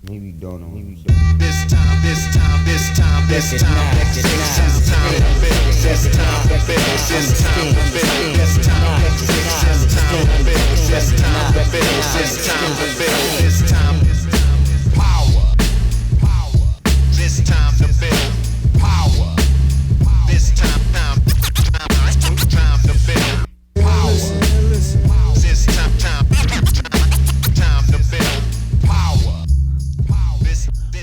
Maybe don't know. This time, this time, this time, this time, this time to build. This time to build. This time to build. This time to build. This time to build. This time to build. This time power. This time to build power. This time to build power. This time to build power.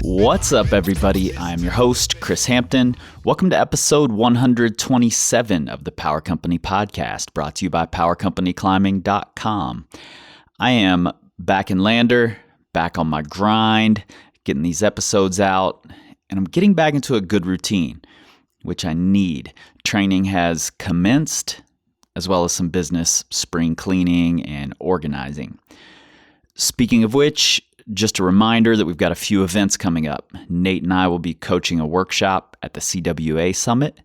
What's up, everybody? I'm your host, Chris Hampton. Welcome to episode 127 of the Power Company Podcast, brought to you by PowerCompanyClimbing.com. I am back in Lander, back on my grind, getting these episodes out, and I'm getting back into a good routine, which I need. Training has commenced, as well as some business spring cleaning and organizing. Speaking of which, just a reminder that we've got a few events coming up. Nate and I will be coaching a workshop at the CWA Summit.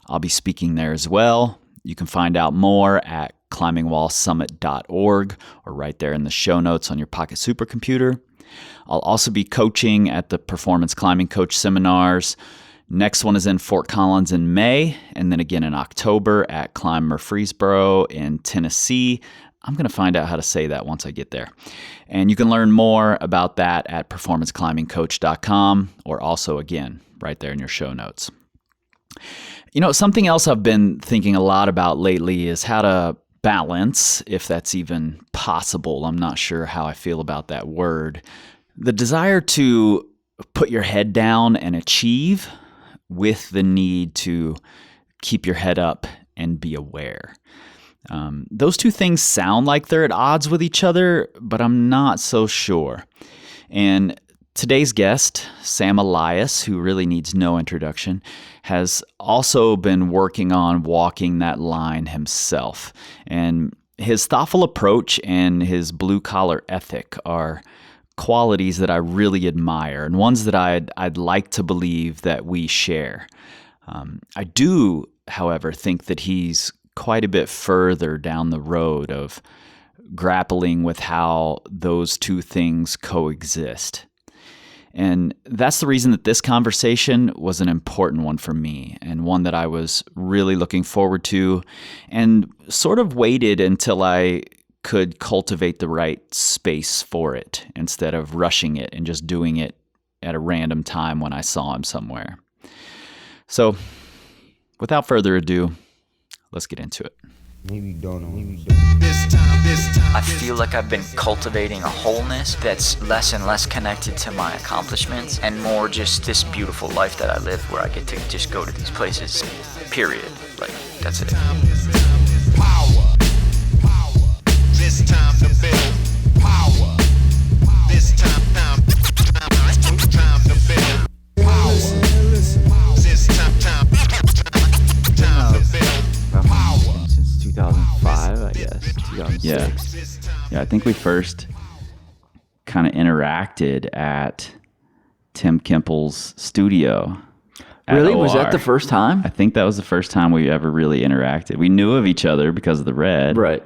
I'll be speaking there as well. You can find out more at climbingwallsummit.org or right there in the show notes on your pocket supercomputer. I'll also be coaching at the Performance Climbing Coach Seminars. Next one is in Fort Collins in May, and then again in October at Climb Murfreesboro in Tennessee. I'm going to find out how to say that once I get there. And you can learn more about that at performanceclimbingcoach.com or also, again, right there in your show notes. You know, something else I've been thinking a lot about lately is how to balance, if that's even possible. I'm not sure how I feel about that word. The desire to put your head down and achieve with the need to keep your head up and be aware. Those two things sound like they're at odds with each other, but I'm not so sure. And today's guest, Sam Elias, who really needs no introduction, has also been working on walking that line himself. And his thoughtful approach and his blue-collar ethic are qualities that I really admire and ones that I'd like to believe that we share. I do, however, think that he's quite a bit further down the road of grappling with how those two things coexist. And that's the reason that this conversation was an important one for me and one that I was really looking forward to and sort of waited until I could cultivate the right space for it instead of rushing it and just doing it at a random time when I saw him somewhere. So, without further ado, let's get into it. Maybe don't know. I feel like I've been cultivating a wholeness that's less and less connected to my accomplishments and more just this beautiful life that I live where I get to just go to these places, period. Like, that's it. Power. This time to build power. This time to build power. This time to build power. Since 2005, I guess, 2006. Yeah, I think we first kind of interacted at Tim Kimple's studio. at Really? Was OR. that the first time? I think that was the first time we ever really interacted. We knew of each other because of the red. Right.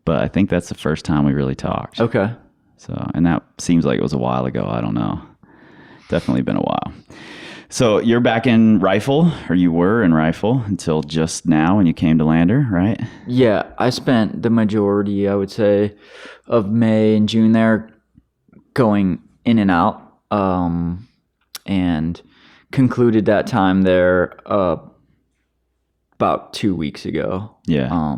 But I think that's the first time we really talked. Okay. So, and that seems like it was a while ago. I don't know. Definitely been a while. So you're back in Rifle, or you were in Rifle until just now when you came to Lander, right? Yeah, I spent the majority, I would say, of May and June there going in and out, and concluded that time there about 2 weeks ago. Yeah.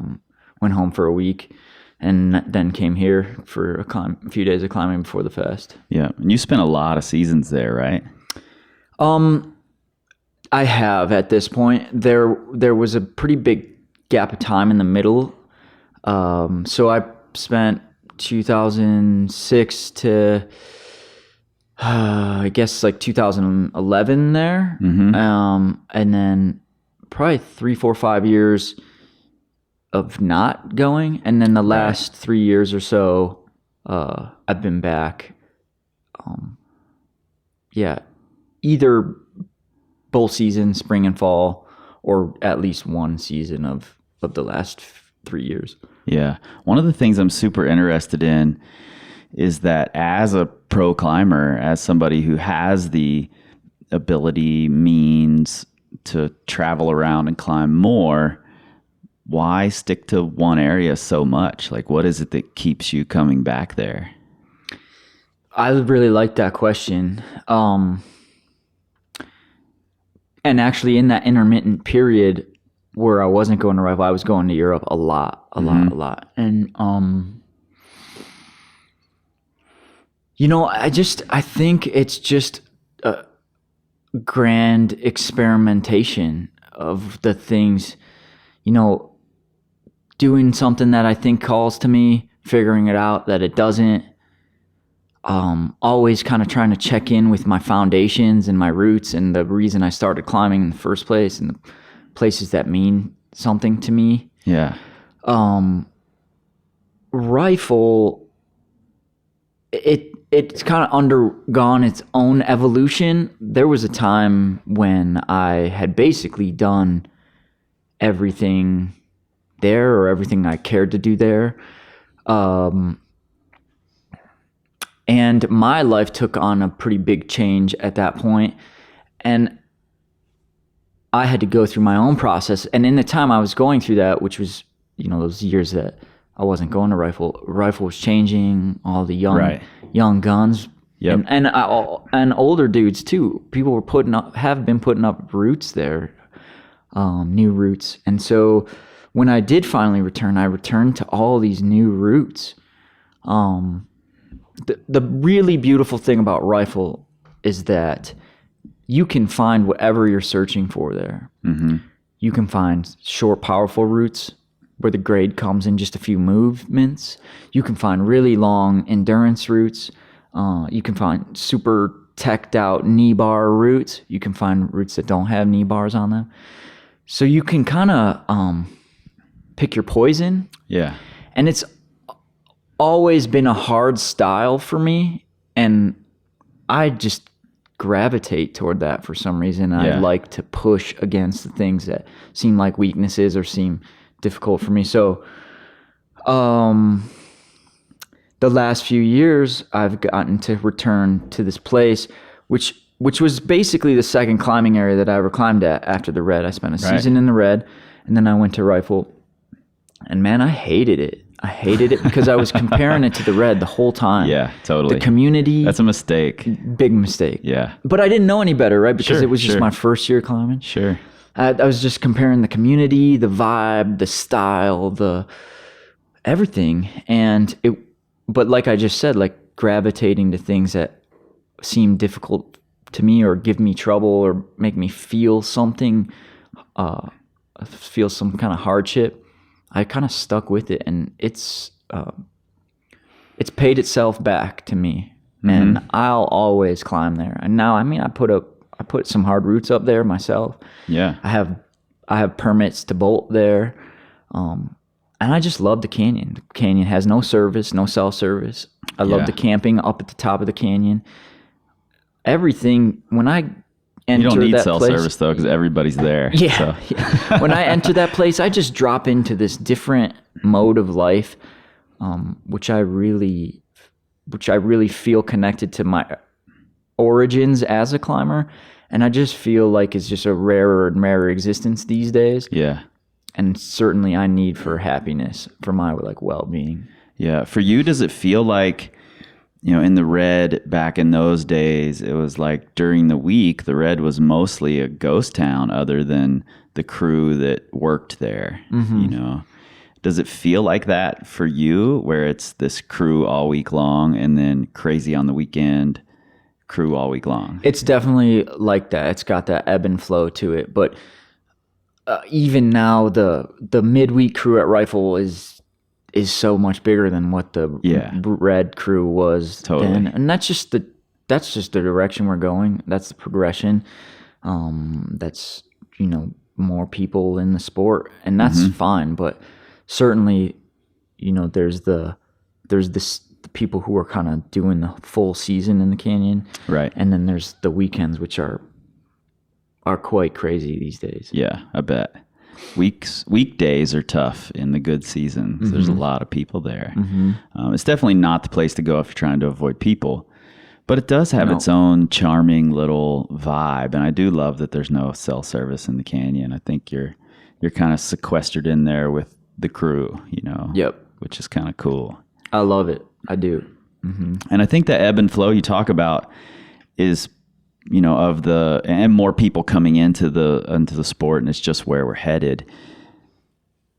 Went home for a week and then came here for a few days of climbing before the fest. Yeah. And you spent a lot of seasons there, right? I have at this point. There was a pretty big gap of time in the middle. So I spent 2006 to I guess like 2011 there. Mm-hmm. And then probably 3, 4, 5 years of not going. And then the last 3 years or so, I've been back. Either both seasons, spring and fall, or at least one season of the last 3 years. Yeah. One of the things I'm super interested in is that as a pro climber, as somebody who has the ability, means to travel around and climb more, why stick to one area so much? Like, what is it that keeps you coming back there? I really like that question. And actually, in that intermittent period where I wasn't going to Rifle, I was going to Europe a lot. And, I think it's just a grand experimentation of the things, doing something that I think calls to me, figuring it out that it doesn't. Always kind of trying to check in with my foundations and my roots and the reason I started climbing in the first place and the places that mean something to me. Yeah. Rifle, it's kind of undergone its own evolution. There was a time when I had basically done everything there, or everything I cared to do there. And my life took on a pretty big change at that point. And I had to go through my own process. And in the time I was going through that, which was, those years that I wasn't going to Rifle was changing, all the young guns. Yep. And older dudes too. People were have been putting up roots there, new roots. And so when I did finally return, I returned to all these new roots. The really beautiful thing about Rifle is that you can find whatever you're searching for there. Mm-hmm. You can find short, powerful roots where the grade comes in just a few movements. You can find really long endurance roots. You can find super teched out knee bar roots. You can find roots that don't have knee bars on them. So you can kind of pick your poison. Yeah. And it's always been a hard style for me, and I just gravitate toward that for some reason. Yeah. I like to push against the things that seem like weaknesses or seem difficult for me. So the last few years I've gotten to return to this place, which was basically the second climbing area that I ever climbed at after the Red. I spent a season in the Red, and then I went to Rifle, and man, I hated it. I hated it because I was comparing it to the Red the whole time. Yeah, totally. The community. That's a mistake. Big mistake. Yeah. But I didn't know any better, right? Because Sure, it was just sure. my first year climbing. Sure. I was just comparing the community, the vibe, the style, the everything. But like I just said, like gravitating to things that seem difficult to me or give me trouble or make me feel something, feel some kind of hardship. I kind of stuck with it, and it's paid itself back to me, and I'll always climb there. And now, I put some hard roots up there myself. Yeah. I have permits to bolt there, and I just love the canyon. The canyon has no service, no cell service. I love the camping up at the top of the canyon. Everything when I enter You don't need that cell place, service though, because everybody's there. Yeah, So. yeah. When I enter that place, I just drop into this different mode of life, which I really feel connected to my origins as a climber, and I just feel like it's just a rarer and rarer existence these days. Yeah. And certainly, I need for happiness, for my well-being. Yeah. For you, does it feel like, in the Red back in those days, it was like during the week, the Red was mostly a ghost town other than the crew that worked there, Does it feel like that for you, where it's this crew all week long and then crazy on the weekend, crew all week long? It's definitely like that. It's got that ebb and flow to it. But even now, the midweek crew at Rifle is so much bigger than what the Red crew was then, and that's just the direction we're going. That's the progression. That's more people in the sport, and that's fine. But certainly, there's the people who are kind of doing the full season in the canyon, right? And then there's the weekends, which are quite crazy these days. Yeah, I bet. weekdays are tough in the good season. So there's a lot of people there. It's definitely not the place to go if you're trying to avoid people, but it does have its own charming little vibe. And I do love that there's no cell service in the canyon. I think you're kind of sequestered in there with the crew, which is kind of cool. I love it. I do. And I think the ebb and flow you talk about is, and more people coming into the sport, and it's just where we're headed.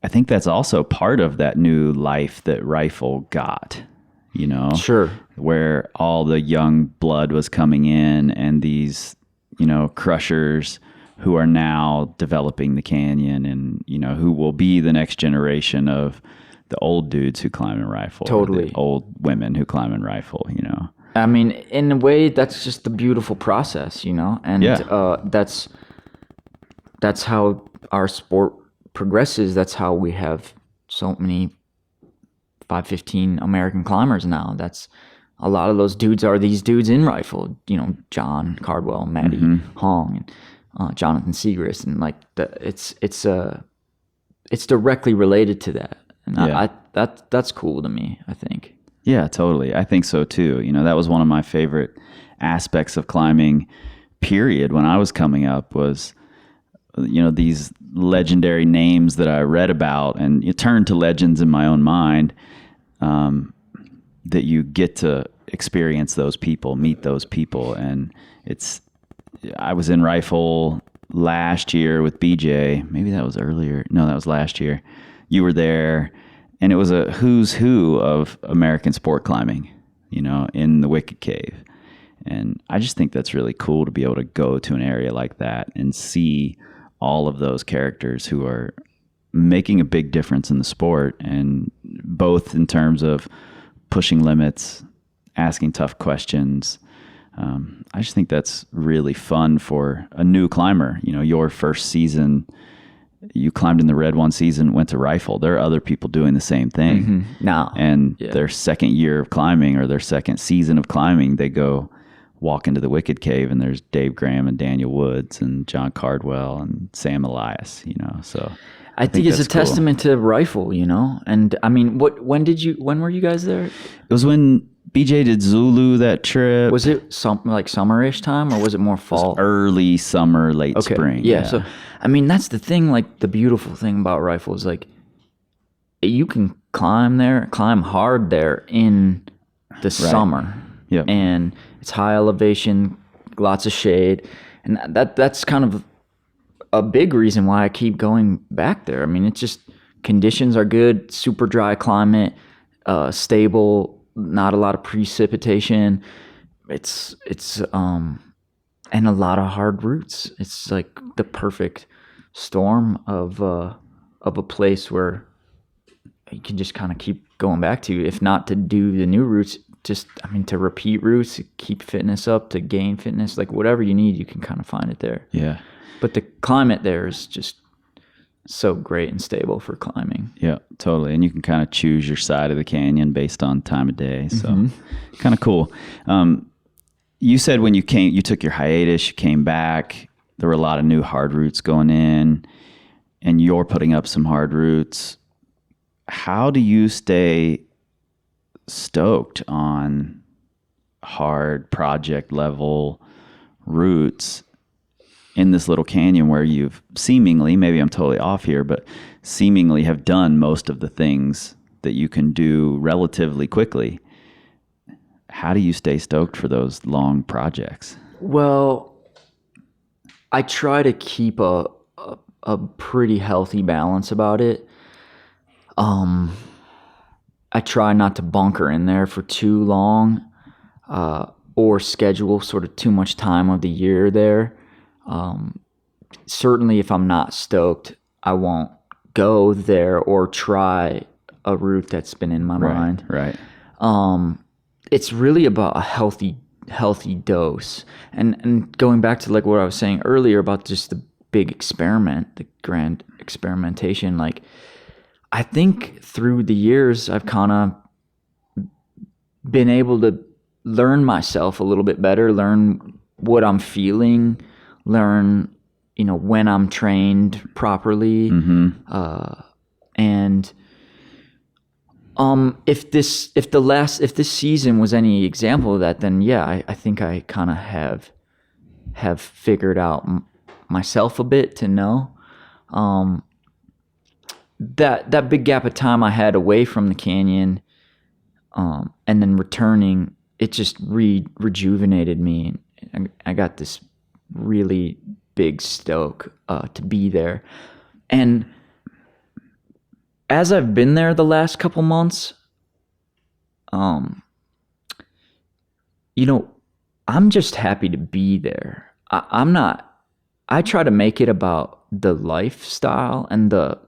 I think that's also part of that new life that rifle got, Sure. Where all the young blood was coming in, and these, crushers who are now developing the canyon, and, who will be the next generation of the old dudes who climb and rifle. Totally. The old women who climb and rifle, I mean, in a way, that's just the beautiful process, and that's how our sport progresses. That's how we have so many 515 American climbers now. That's a lot of those dudes are these dudes in rifle, John Cardwell, Matty Hong, and Jonathan Segrist, and like it's directly related to that, and that's cool to me, I think. Yeah, totally. I think so too. That was one of my favorite aspects of climbing, period, when I was coming up, was, these legendary names that I read about, and you turn to legends in my own mind, that you get to experience those people, meet those people. And I was in rifle last year with BJ. Maybe that was earlier. No, that was last year. You were there. And it was a who's who of American sport climbing, in the Wicked Cave. And I just think that's really cool to be able to go to an area like that and see all of those characters who are making a big difference in the sport, and both in terms of pushing limits, asking tough questions. I just think that's really fun for a new climber. Your first season, you climbed in the red one season, went to rifle. There are other people doing the same thing now. And their second year of climbing, or their second season of climbing, they go walk into the Wicked Cave, and there's Dave Graham and Daniel Woods and John Cardwell and Sam Elias, so I think it's a testament to rifle, and I mean, when were you guys there? It was when BJ did Zulu that trip. Was it like summerish time, or was it more fall? Early summer, late spring. Yeah. So, I mean, that's the thing, like the beautiful thing about rifle is like you can climb hard there in the summer. Yeah. And it's high elevation, lots of shade. And that's kind of a big reason why I keep going back there. I mean, it's just conditions are good, super dry climate, stable, not a lot of precipitation. It's and a lot of hard routes. It's like the perfect storm of a place where you can just kind of keep going back to, if not to do the new routes, to repeat routes, to keep fitness up, to gain fitness, like whatever you need, you can kind of find it there. Yeah. But the climate there is just so great and stable for climbing. Yeah, totally. And you can kind of choose your side of the canyon based on time of day. So kind of cool. You said when you took your hiatus, you came back, there were a lot of new hard routes going in, and you're putting up some hard routes. How do you stay stoked on hard project level routes in this little canyon where you've seemingly, maybe I'm totally off here, but seemingly have done most of the things that you can do relatively quickly? How do you stay stoked for those long projects? Well, I try to keep a pretty healthy balance about it. I try not to bunker in there for too long, or schedule sort of too much time of the year there. Certainly if I'm not stoked, I won't go there or try a route that's been in my mind. Right. It's really about a healthy dose. And going back to like what I was saying earlier about just the big experiment, the grand experimentation, like I think through the years I've kind of been able to learn myself a little bit better, learn what I'm feeling, learn, when I'm trained properly. And if this season was any example of that, then yeah, I think I kind of have figured out myself a bit to know. That big gap of time I had away from the canyon, and then returning, it just rejuvenated me. I got this really big stoke to be there. And as I've been there the last couple months, I'm just happy to be there. I try to make it about the lifestyle and the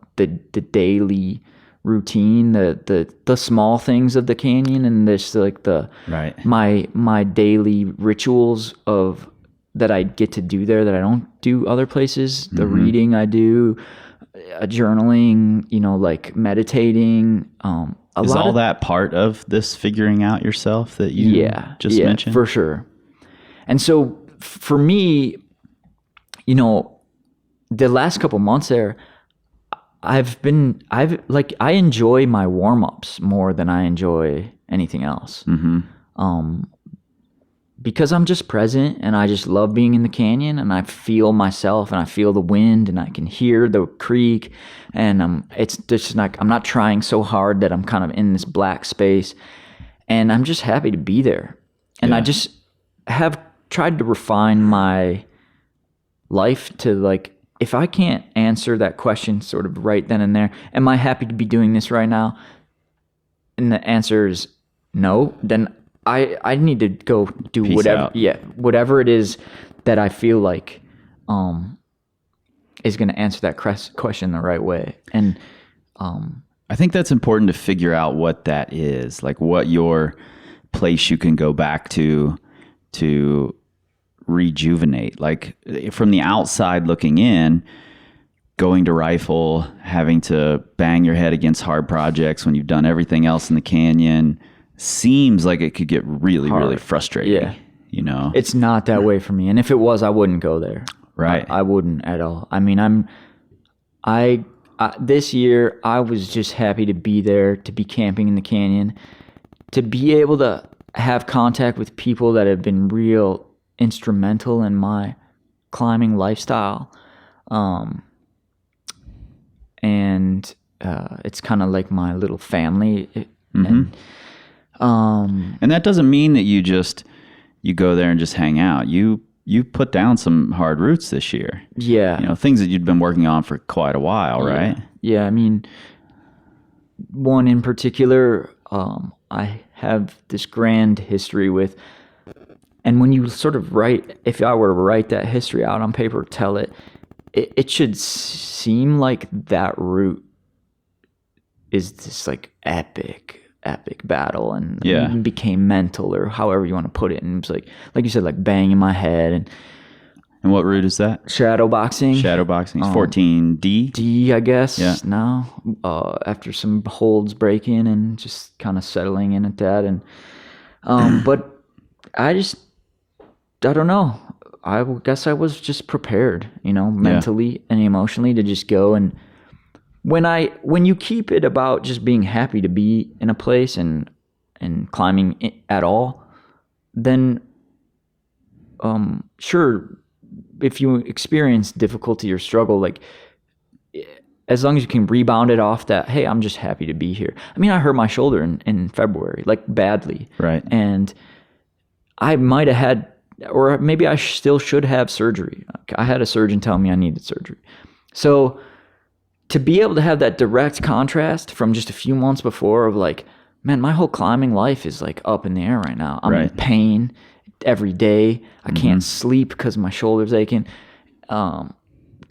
daily routine, the small things of the canyon, and this like my daily rituals of that I get to do there that I don't do other places. The reading I do, journaling, like meditating. Is all that part of this figuring out yourself that you just mentioned? For sure. And so for me, the last couple months there, I enjoy my warm-ups more than I enjoy anything else. Because I'm just present and I just love being in the canyon, and I feel myself and I feel the wind and I can hear the creek, and it's just like I'm not trying so hard that I'm kind of in this black space, and I'm just happy to be there. And I just have tried to refine my life to like, if I can't answer that question sort of right then and there, am I happy to be doing this right now? And the answer is no, then I need to go do whatever it is that I feel like is going to answer that question the right way. And I think that's important to figure out what that is, like what your place you can go back to rejuvenate. Like from the outside looking in, going to rifle, having to bang your head against hard projects when you've done everything else in the canyon seems like it could get really frustrating. Yeah. It's not that way for me. And if it was, I wouldn't go there. Right. I wouldn't at all. I mean, I this year I was just happy to be there, to be camping in the canyon, to be able to have contact with people that have been real instrumental in my climbing lifestyle. And it's kind of like my little family. And that doesn't mean that you go there and just hang out. You put down some hard roots this year. Yeah. Things that you'd been working on for quite a while, right? Yeah. I mean, one in particular, I have this grand history with, and when you sort of if I were to write that history out on paper, tell it should seem like that route is this like epic battle, and it became mental, or however you want to put it. And it was like you said, like banging my head. And what route is that? Shadowboxing. Shadowboxing. 14D? D, I guess. Yeah. Now, after some holds breaking and just kind of settling in at that. And, but I don't know. I guess I was just prepared, mentally and emotionally to just go. And when you keep it about just being happy to be in a place and climbing at all, then, sure, if you experience difficulty or struggle, like as long as you can rebound it off that, hey, I'm just happy to be here. I mean, I hurt my shoulder in February, like badly. Right. And I might have had, or maybe I still should have surgery. I had a surgeon tell me I needed surgery. So to be able to have that direct contrast from just a few months before of like, man, my whole climbing life is like up in the air right now. I'm in pain every day. I can't sleep because my shoulder's aching. To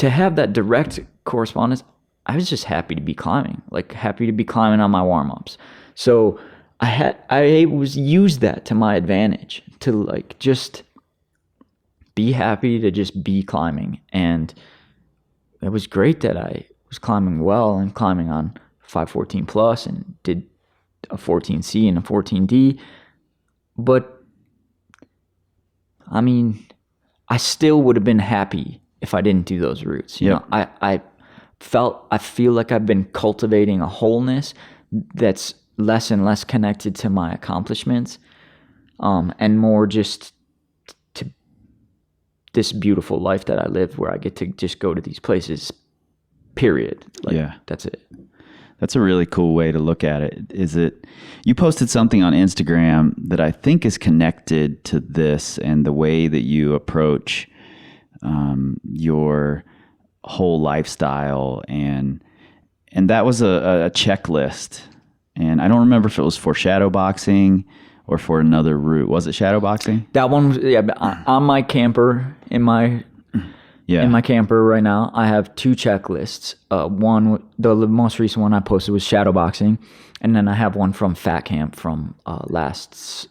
have that direct correspondence, I was just happy to be climbing, like happy to be climbing on my warm-ups. So I was used that to my advantage to like just be happy to just be climbing. And it was great that I was climbing well and climbing on 514 plus and did a 14C and a 14D. But I mean, I still would have been happy if I didn't do those routes. You know, I feel like I've been cultivating a wholeness that's less and less connected to my accomplishments, and more just to this beautiful life that I live, where I get to just go to these places, period. Like, that's it. That's a really cool way to look at it. You posted something on Instagram that I think is connected to this and the way that you approach your whole lifestyle, and that was a checklist. And I don't remember if it was for shadow boxing or for another route. Was it shadow boxing? That one was, on my camper, in my camper right now, I have 2 checklists. One, the most recent one I posted was shadow boxing, and then I have one from Fat Camp from last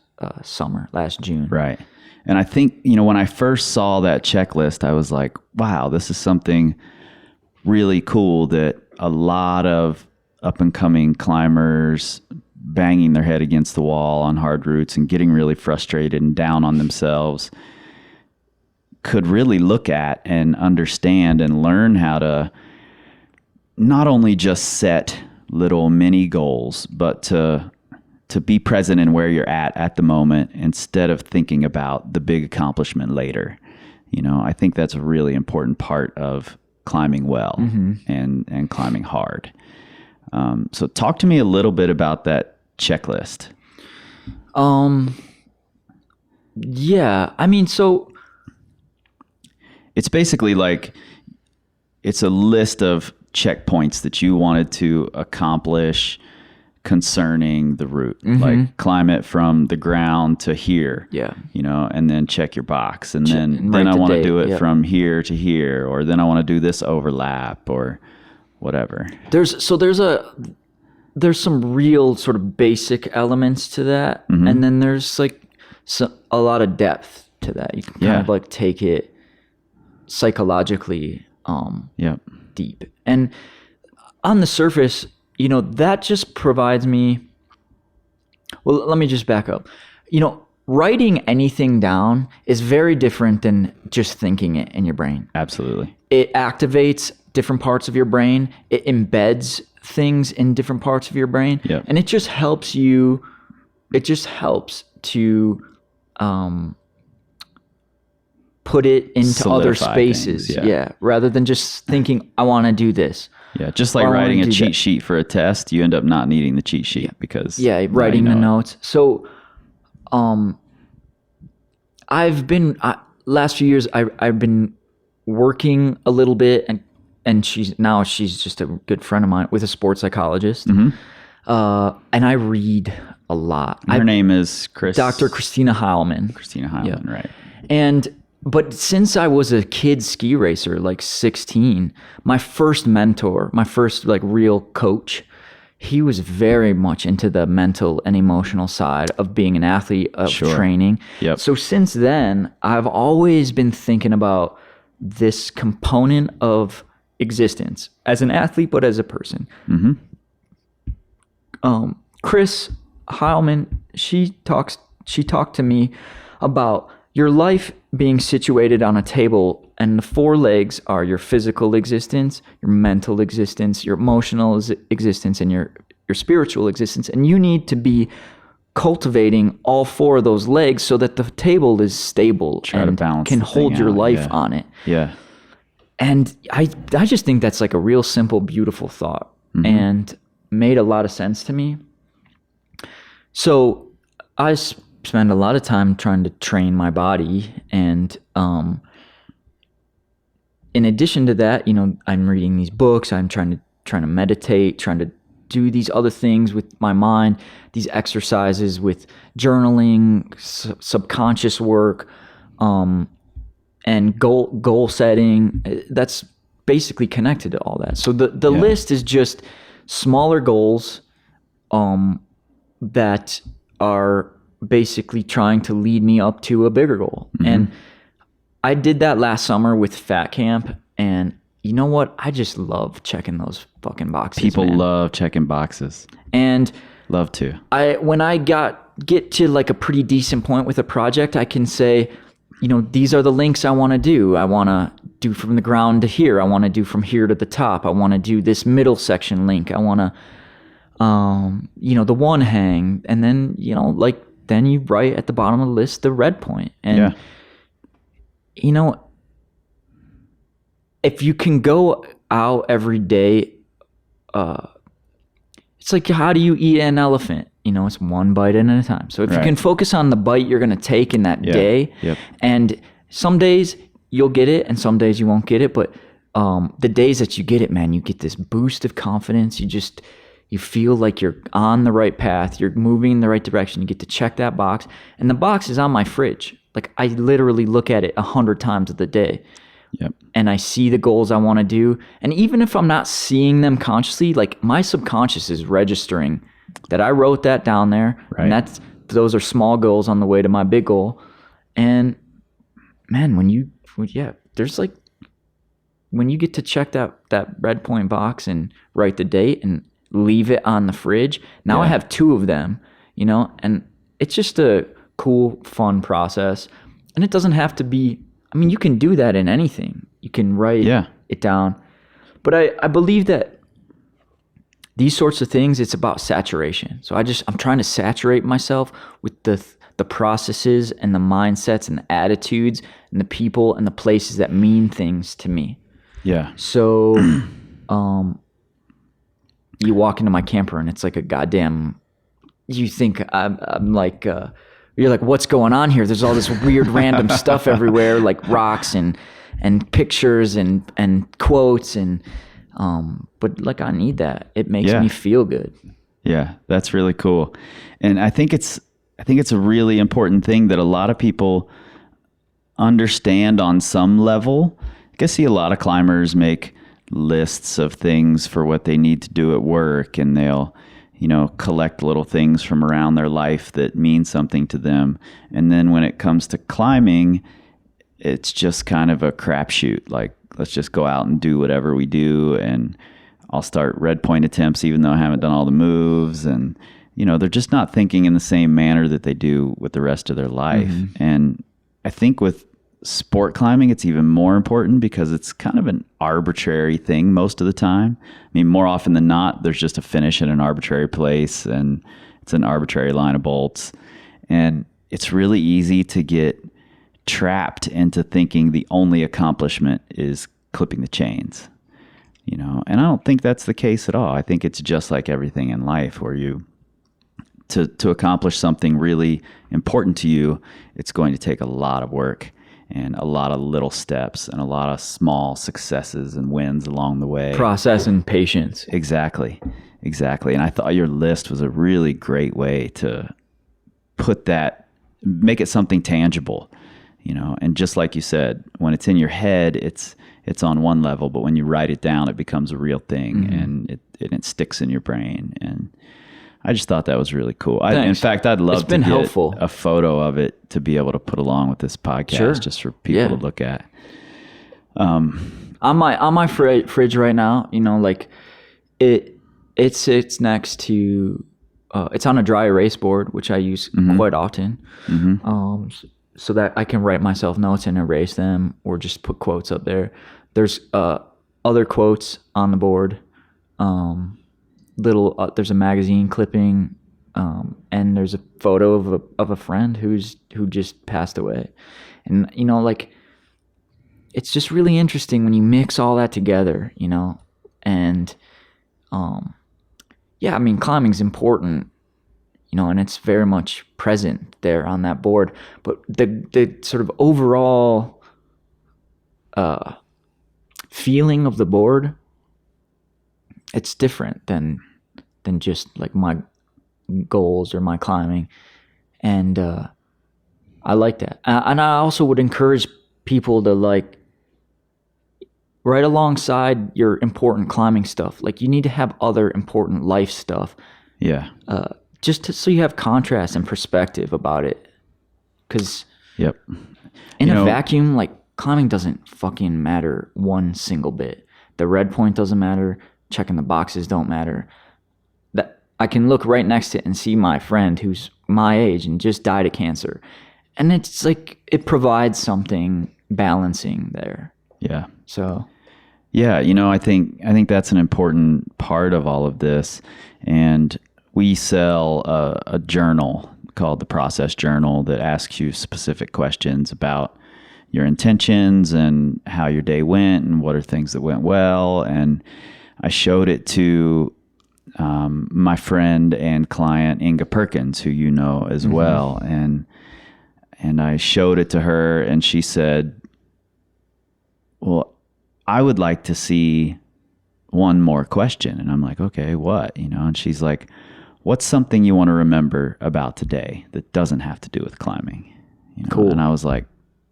June. Right. And I think, when I first saw that checklist, I was like, wow, this is something really cool that a lot of up and coming climbers banging their head against the wall on hard routes and getting really frustrated and down on themselves could really look at and understand and learn how to not only just set little mini goals, but to be present in where you're at the moment, instead of thinking about the big accomplishment later. I think that's a really important part of climbing well and climbing hard. So talk to me a little bit about that checklist. Yeah, I mean, so it's basically like, it's a list of checkpoints that you wanted to accomplish concerning the route, like climb it from the ground to here, and then check your box. And then I want to do it from here to here, or then I want to do this overlap or whatever. There's some real sort of basic elements to that. And then there's like a lot of depth to that. You can kind of like take it psychologically deep. And on the surface, that just provides me, well, let me just back up. Writing anything down is very different than just thinking it in your brain. Absolutely. It activates different parts of your brain. It embeds things in different parts of your brain. Yep. And it just helps to put it into Solidify other spaces. things, Rather than just thinking, I want to do this. Yeah, just like writing a cheat sheet for a test, you end up not needing the cheat sheet because writing the notes. So, last few years I've been working a little bit, and she's just a good friend of mine, with a sports psychologist. And I read a lot. Her name is Dr. Christina Heilman. Right. But since I was a kid ski racer, like 16, my first mentor, my first like real coach, he was very much into the mental and emotional side of being an athlete, of training. Yep. So since then, I've always been thinking about this component of existence as an athlete, but as a person. Chris Heilman, she talked to me about your life being situated on a table, and the 4 legs are your physical existence, your mental existence, your emotional existence, and your spiritual existence. And you need to be cultivating all 4 of those legs so that the table is stable and can hold your life on it. Yeah. And I just think that's like a real simple, beautiful thought, and made a lot of sense to me. So I spend a lot of time trying to train my body, and in addition to that, I'm reading these books, I'm trying to meditate, trying to do these other things with my mind, these exercises with journaling, subconscious work, and goal setting. That's basically connected to all that. So the list is just smaller goals that are basically trying to lead me up to a bigger goal. And I did that last summer with Fat Camp, and you know what? I just love checking those fucking boxes. People love checking boxes. And love to. When I get to like a pretty decent point with a project, I can say, these are the links I want to do. I want to do from the ground to here. I want to do from here to the top. I want to do this middle section link. I want to, the one hang. And then, then you write at the bottom of the list the red point. And, if you can go out every day, it's like, how do you eat an elephant? It's one bite at a time. So if you can focus on the bite you're going to take in that day, and some days you'll get it and some days you won't get it. But the days that you get it, man, you get this boost of confidence. You feel like you're on the right path. You're moving in the right direction. You get to check that box. And the box is on my fridge. Like, I literally look at it 100 times of the day. Yep. And I see the goals I want to do. And even if I'm not seeing them consciously, like, my subconscious is registering that I wrote that down there. Right. And those are small goals on the way to my big goal. And man, when you get to check that red point box and write the date and leave it on the fridge, now I have 2 of them, and it's just a cool, fun process. And it doesn't have to be, you can do that in anything. You can write it down. But I believe that these sorts of things, it's about saturation. So I'm trying to saturate myself with the processes and the mindsets and the attitudes and the people and the places that mean things to me. Yeah. So you walk into my camper and it's like a goddamn, you think I'm like, you're like, what's going on here? There's all this weird random stuff everywhere, like rocks and pictures and quotes and but like, I need that. It makes me feel good. Yeah, that's really cool. And I think it's a really important thing that a lot of people understand on some level. I see a lot of climbers make lists of things for what they need to do at work, and they'll collect little things from around their life that mean something to them. And then when it comes to climbing, it's just kind of a crapshoot. Like, let's just go out and do whatever we do. And I'll start red point attempts even though I haven't done all the moves. And, they're just not thinking in the same manner that they do with the rest of their life. Mm-hmm. And I think with sport climbing, it's even more important because it's kind of an arbitrary thing most of the time. More often than not, there's just a finish in an arbitrary place and it's an arbitrary line of bolts. And it's really easy to get trapped into thinking the only accomplishment is clipping the chains, and I don't think that's the case at all. I think it's just like everything in life where to accomplish something really important to you, it's going to take a lot of work and a lot of little steps and a lot of small successes and wins along the way. Process and patience. Exactly. And I thought your list was a really great way to make it something tangible, and just like you said, when it's in your head, it's on one level, but when you write it down, it becomes a real thing. Mm-hmm. and it sticks in your brain. And I just thought that was really cool. In fact, I'd love to get helpful. A photo of it to be able to put along with this podcast, just for people to look at. On my fridge right now, like it sits next to, it's on a dry erase board, which I use quite often. Mm-hmm. So that I can write myself notes and erase them or just put quotes up there. There's other quotes on the board. There's a magazine clipping, and there's a photo of a friend who just passed away. And it's just really interesting when you mix all that together, and climbing's important, and it's very much present there on that board. But the sort of overall feeling of the board, it's different than just like my goals or my climbing. And I like that. And I also would encourage people to right alongside your important climbing stuff, you need to have other important life stuff. Yeah. So you have contrast and perspective about it. Because in a vacuum, climbing doesn't fucking matter one single bit. The red point doesn't matter. Checking the boxes don't matter. That I can look right next to it and see my friend who's my age and just died of cancer. And it's it provides something balancing there. Yeah. So yeah, I think that's an important part of all of this. And we sell a journal called the Process Journal that asks you specific questions about your intentions and how your day went and what are things that went well. And I showed it to my friend and client Inga Perkins, who you know as well, and I showed it to her, and she said, "Well, I would like to see one more question." And I'm like, "Okay, what?" And she's like, "What's something you want to remember about today that doesn't have to do with climbing?" Cool. And I was like,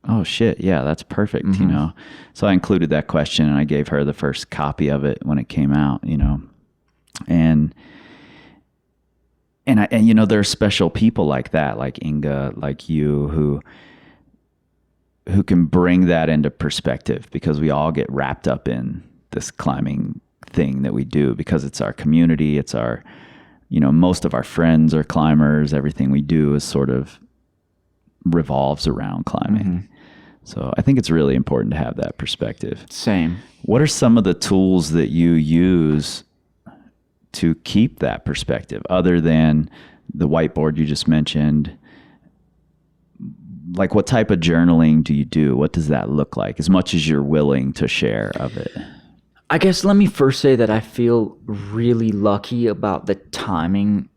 "Oh shit, yeah, that's perfect." So I included that question, and I gave her the first copy of it when it came out. And there are special people like that, like Inga, like you, who can bring that into perspective, because we all get wrapped up in this climbing thing that we do because it's our community. It's our, most of our friends are climbers. Everything we do is sort of revolves around climbing. So I think it's really important to have that perspective. Same. What are some of the tools that you use to keep that perspective, other than the whiteboard you just mentioned? Like, what type of journaling do you do? What does that look like, as much as you're willing to share of it? I guess let me first say that I feel really lucky about the timing,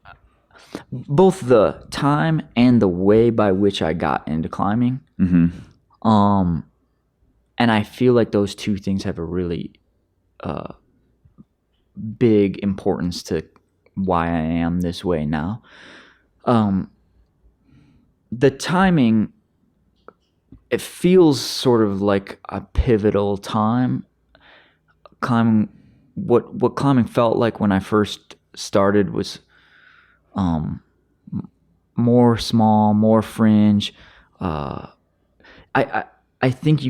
both the time and the way by which I got into climbing. And I feel like those two things have a really big importance to why I am this way now. The timing, it feels sort of like a pivotal time. Climbing, what climbing felt like when I first started was more small, more fringe. I think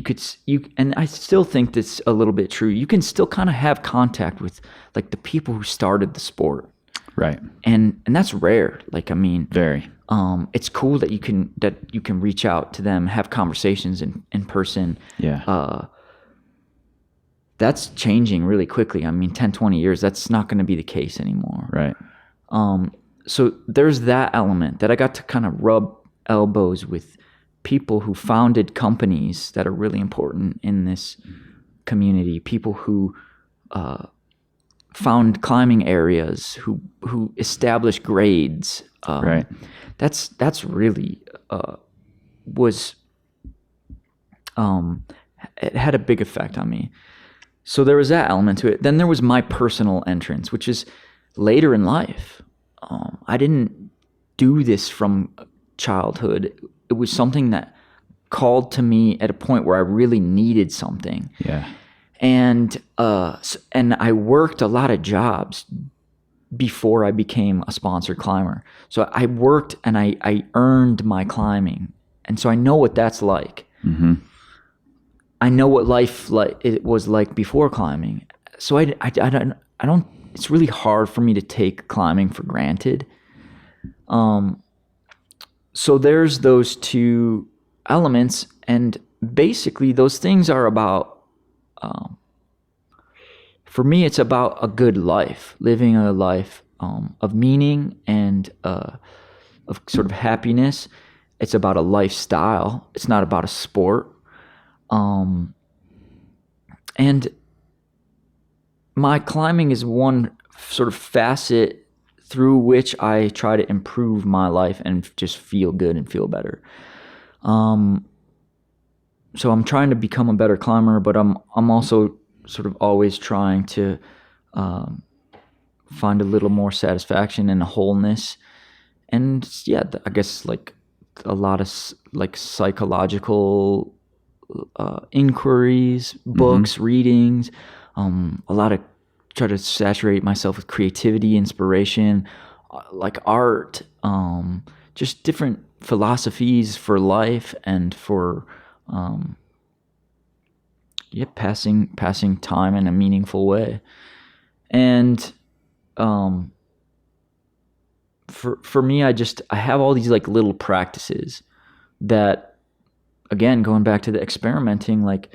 and I still think that's a little bit true. You can still kind of have contact with like the people who started the sport, right? And that's rare. Like, I mean, very. It's cool that you can reach out to them, have conversations in person. Yeah. That's changing really quickly. I mean, 10, 20 years, that's not going to be the case anymore. Right. So there's that element that I got to kind of rub elbows with people who founded companies that are really important in this community, people who found climbing areas, who established grades. Right. That's really it had a big effect on me. So there was that element to it. Then there was my personal entrance, which is later in life. I didn't do this from childhood. It was something that called to me at a point where I really needed something. Yeah. And I worked a lot of jobs before I became a sponsored climber. So I worked and I earned my climbing. And so I know what that's like. I know what life it was like before climbing. So I don't, it's really hard for me to take climbing for granted. So there's those two elements, and basically those things are about, for me, it's about a good life, living a life of meaning and of sort of happiness. It's about a lifestyle. It's not about a sport. And my climbing is one sort of facet through which I try to improve my life and just feel good and feel better. So I'm trying to become a better climber, but I'm also sort of always trying to find a little more satisfaction and wholeness. And yeah, I guess like a lot of like psychological inquiries, books, readings, a lot of try to saturate myself with creativity, inspiration, like art, just different philosophies for life and for passing time in a meaningful way. And for me, I have all these like little practices that, again, going back to the experimenting, like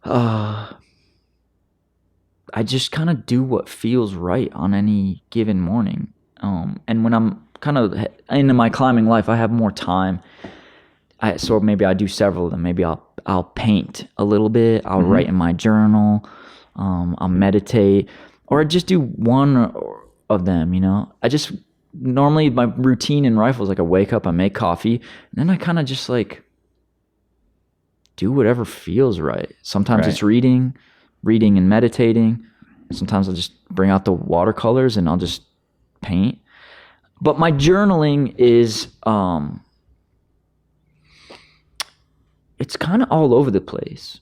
I just kind of do what feels right on any given morning. And when I'm kind of into my climbing life, I have more time. So maybe I do several of them. Maybe I'll paint a little bit. I'll write in my journal. I'll meditate, or I just do one of them. I just normally my routine in rifle is like I wake up, I make coffee, and then I kind of just like do whatever feels right. Sometimes it's reading and meditating. Sometimes I'll just bring out the watercolors and I'll just paint. But my journaling is, it's kind of all over the place.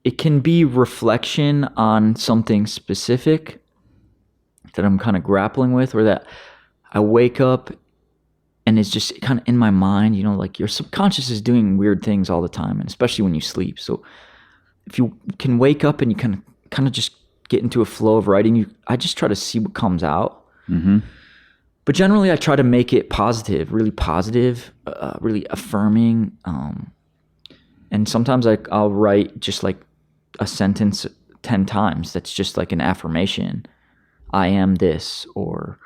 It can be reflection on something specific that I'm kind of grappling with, or that I wake up and it's just kind of in my mind, like your subconscious is doing weird things all the time, and especially when you sleep. So if you can wake up and you can kind of just get into a flow of writing, I just try to see what comes out. Mm-hmm. But generally, I try to make it positive, really affirming. And sometimes I'll write just like a sentence 10 times. That's just like an affirmation. I am this, or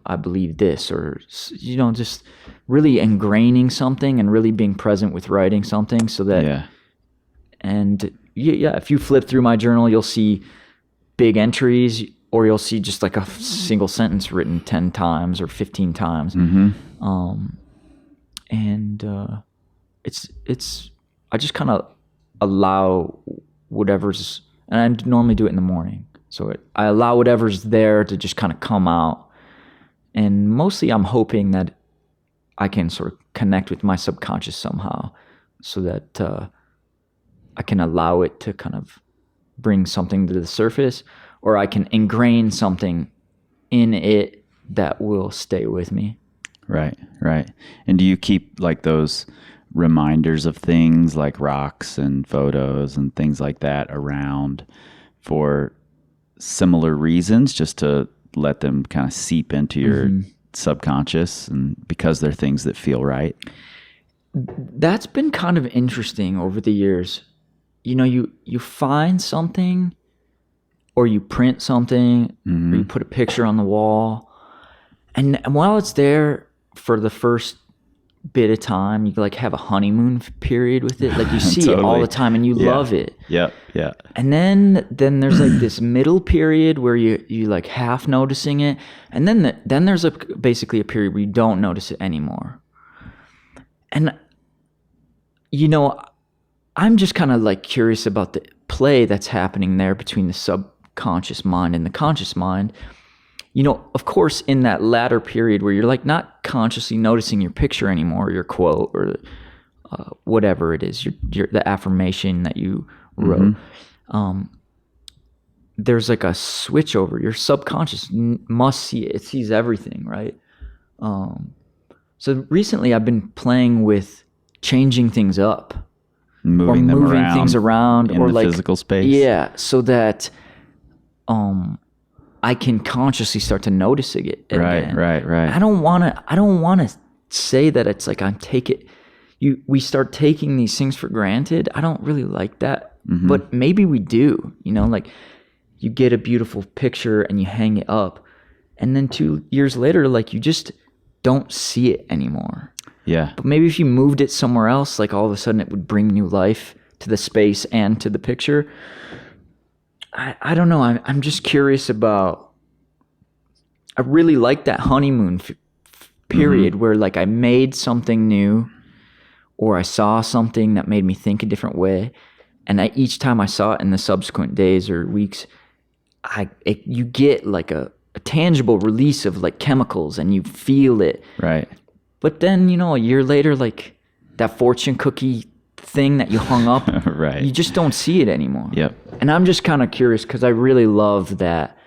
I believe this, or, just really ingraining something and really being present with writing something so that, and if you flip through my journal, you'll see big entries, or you'll see just like a single sentence written 10 times or 15 times. Mm-hmm. I just kind of allow whatever's, and I normally do it in the morning. So I allow whatever's there to just kind of come out. And mostly I'm hoping that I can sort of connect with my subconscious somehow, so that I can allow it to kind of bring something to the surface, or I can ingrain something in it that will stay with me. Right. And do you keep like those reminders of things like rocks and photos and things like that around for similar reasons, just to let them kind of seep into your subconscious, and because they're things that feel right? That's been kind of interesting over the years. You find something, or you print something, or you put a picture on the wall, and while it's there for the first bit of time, you like have a honeymoon period with it. Like you see it all the time and you love it. Yeah. And then there's like this middle period where you like half noticing it, and then there's basically a period where you don't notice it anymore. And I'm just kind of like curious about the play that's happening there between the subconscious mind and the conscious mind. Of course, in that latter period where you're like not consciously noticing your picture anymore, your quote, or whatever it is, your the affirmation that you wrote, there's like a switch over. Your subconscious must see it. It sees everything, right? So recently I've been playing with changing things up, moving things around in or the like physical space. Yeah, so that I can consciously start to notice it again. Right. I don't want to say that it's like we start taking these things for granted. I don't really like that, but maybe we do. Like you get a beautiful picture and you hang it up, and then 2 years later, like you just don't see it anymore. Yeah. But maybe if you moved it somewhere else, like all of a sudden it would bring new life to the space and to the picture. I don't know. I'm just curious about. I really like that honeymoon period where like I made something new, or I saw something that made me think a different way, and each time I saw it in the subsequent days or weeks, you get like a tangible release of like chemicals, and you feel it. Right. But then a year later, like that fortune cookie thing that you hung up, right, you just don't see it anymore. Yep. And I'm just kind of curious because I really love that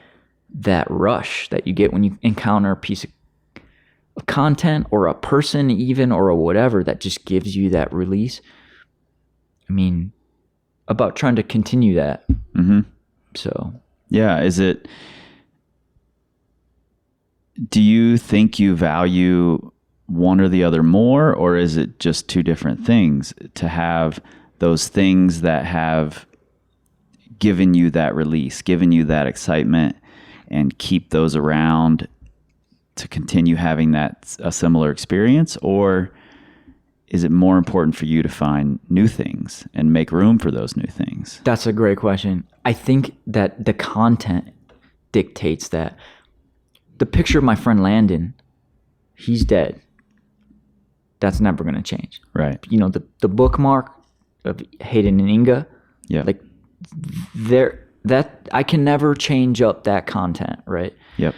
rush that you get when you encounter a piece of content or a person even, or a whatever that just gives you that release. I mean, about trying to continue that. So yeah, do you think you value one or the other more, or is it just two different things? To have those things that have given you that release, given you that excitement, and keep those around to continue having a similar experience? Or is it more important for you to find new things and make room for those new things? That's a great question. I think that the content dictates that. The picture of my friend Landon, he's dead. That's never going to change. Right. You know, the bookmark of Hayden and Inga, Yeah. like that I can never change up that content, right? Yep.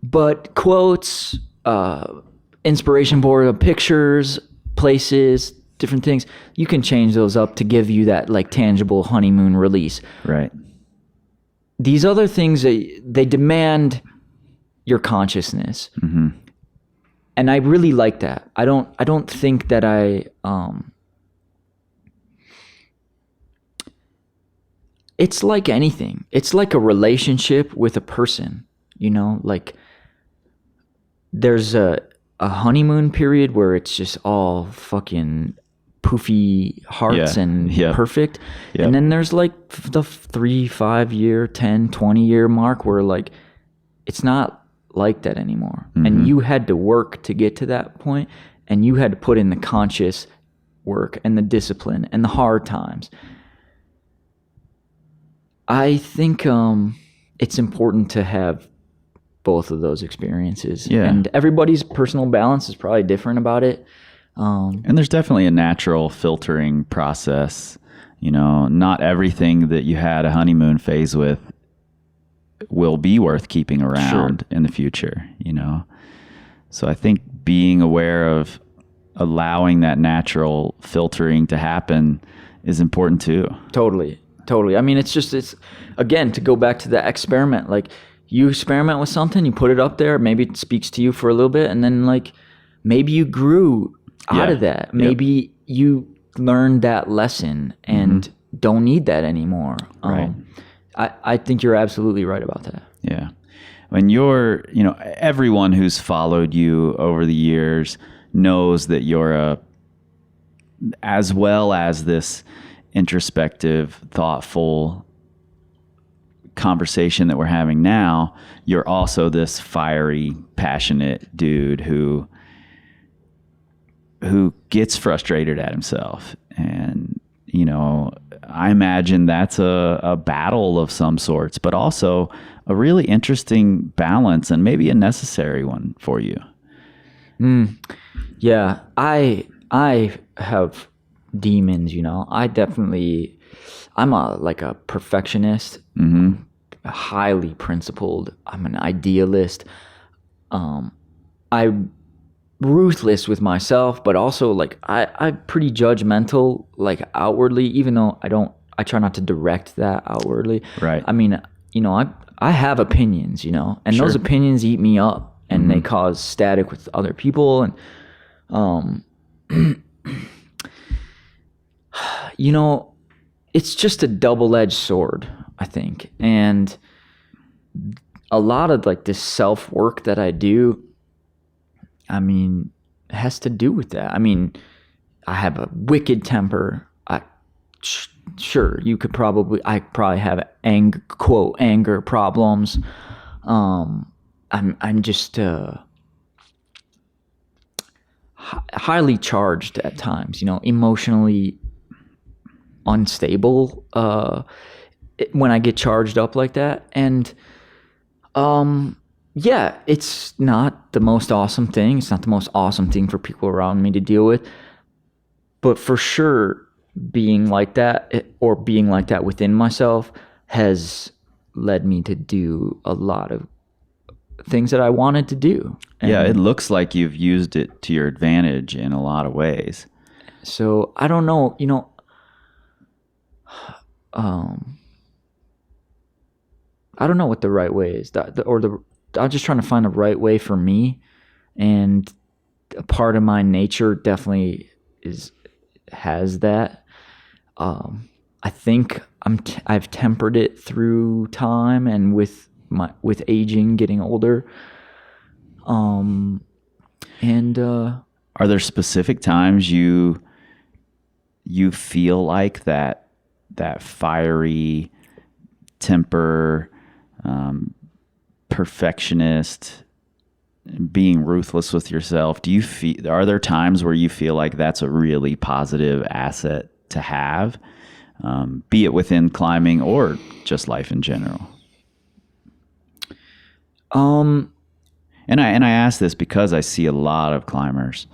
But quotes, inspiration board of pictures, places, different things, you can change those up to give you that like tangible honeymoon release. Right. These other things, they demand your consciousness. Mm-hmm. And I really like that. I don't think that it's like anything. It's like a relationship with a person, you know, like there's a honeymoon period where it's just all fucking poofy hearts and perfect. Yep. And then there's like the 3, 5 year, 10, 20 year mark where like it's not like that anymore. Mm-hmm. And you had to work to get to that point, and you had to put in the conscious work and the discipline and the hard times. I think it's important to have both of those experiences. Yeah. And everybody's personal balance is probably different about it. And there's definitely a natural filtering process. You know, not everything that you had a honeymoon phase with will be worth keeping around in the future, you know? So I think being aware of allowing that natural filtering to happen is important too. Totally. I mean, it's again, to go back to the experiment, like you experiment with something, you put it up there, maybe it speaks to you for a little bit, and then like maybe you grew out of that. Maybe you learned that lesson and don't need that anymore. Right. I think you're absolutely right about that. Yeah. When everyone who's followed you over the years knows that you're as well as this introspective, thoughtful conversation that we're having now, you're also this fiery, passionate dude who gets frustrated at himself. And, you know, I imagine that's a battle of some sorts, but also a really interesting balance and maybe a necessary one for you. Yeah, I have demons, you know. I'm a perfectionist, highly principled. I'm an idealist. I'm ruthless with myself, but also like I'm pretty judgmental, like outwardly, even though I try not to direct that outwardly. Right. I mean, you know, I have opinions, you know, and those opinions eat me up, and they cause static with other people. And, you know, it's just a double-edged sword, I think. And a lot of like this self-work that I do, I mean, has to do with that. I mean, I have a wicked temper. Sure, I probably have anger problems. I'm just highly charged at times, you know, emotionally unstable when I get charged up like that. And yeah, it's not the most awesome thing. It's not the most awesome thing for people around me to deal with. But for sure, being like that or being like that within myself has led me to do a lot of things that I wanted to do. And yeah, it looks like you've used it to your advantage in a lot of ways. So I don't know, you know, I don't know what the right way is, I'm just trying to find the right way for me, and a part of my nature definitely has that. I think I've tempered it through time and with aging, getting older. And are there specific times you you feel like that fiery temper, perfectionist, being ruthless with yourself, are there times where you feel like that's a really positive asset to have, be it within climbing or just life in general? And I ask this because I see a lot of climbers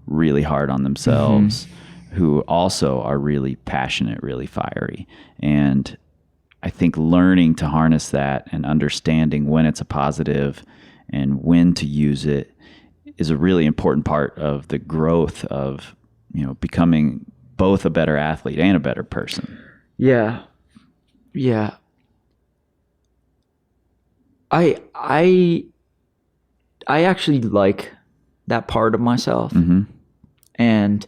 really hard on themselves, who also are really passionate, really fiery. And I think learning to harness that and understanding when it's a positive and when to use it is a really important part of the growth of, becoming both a better athlete and a better person. Yeah. Yeah. I actually like that part of myself. And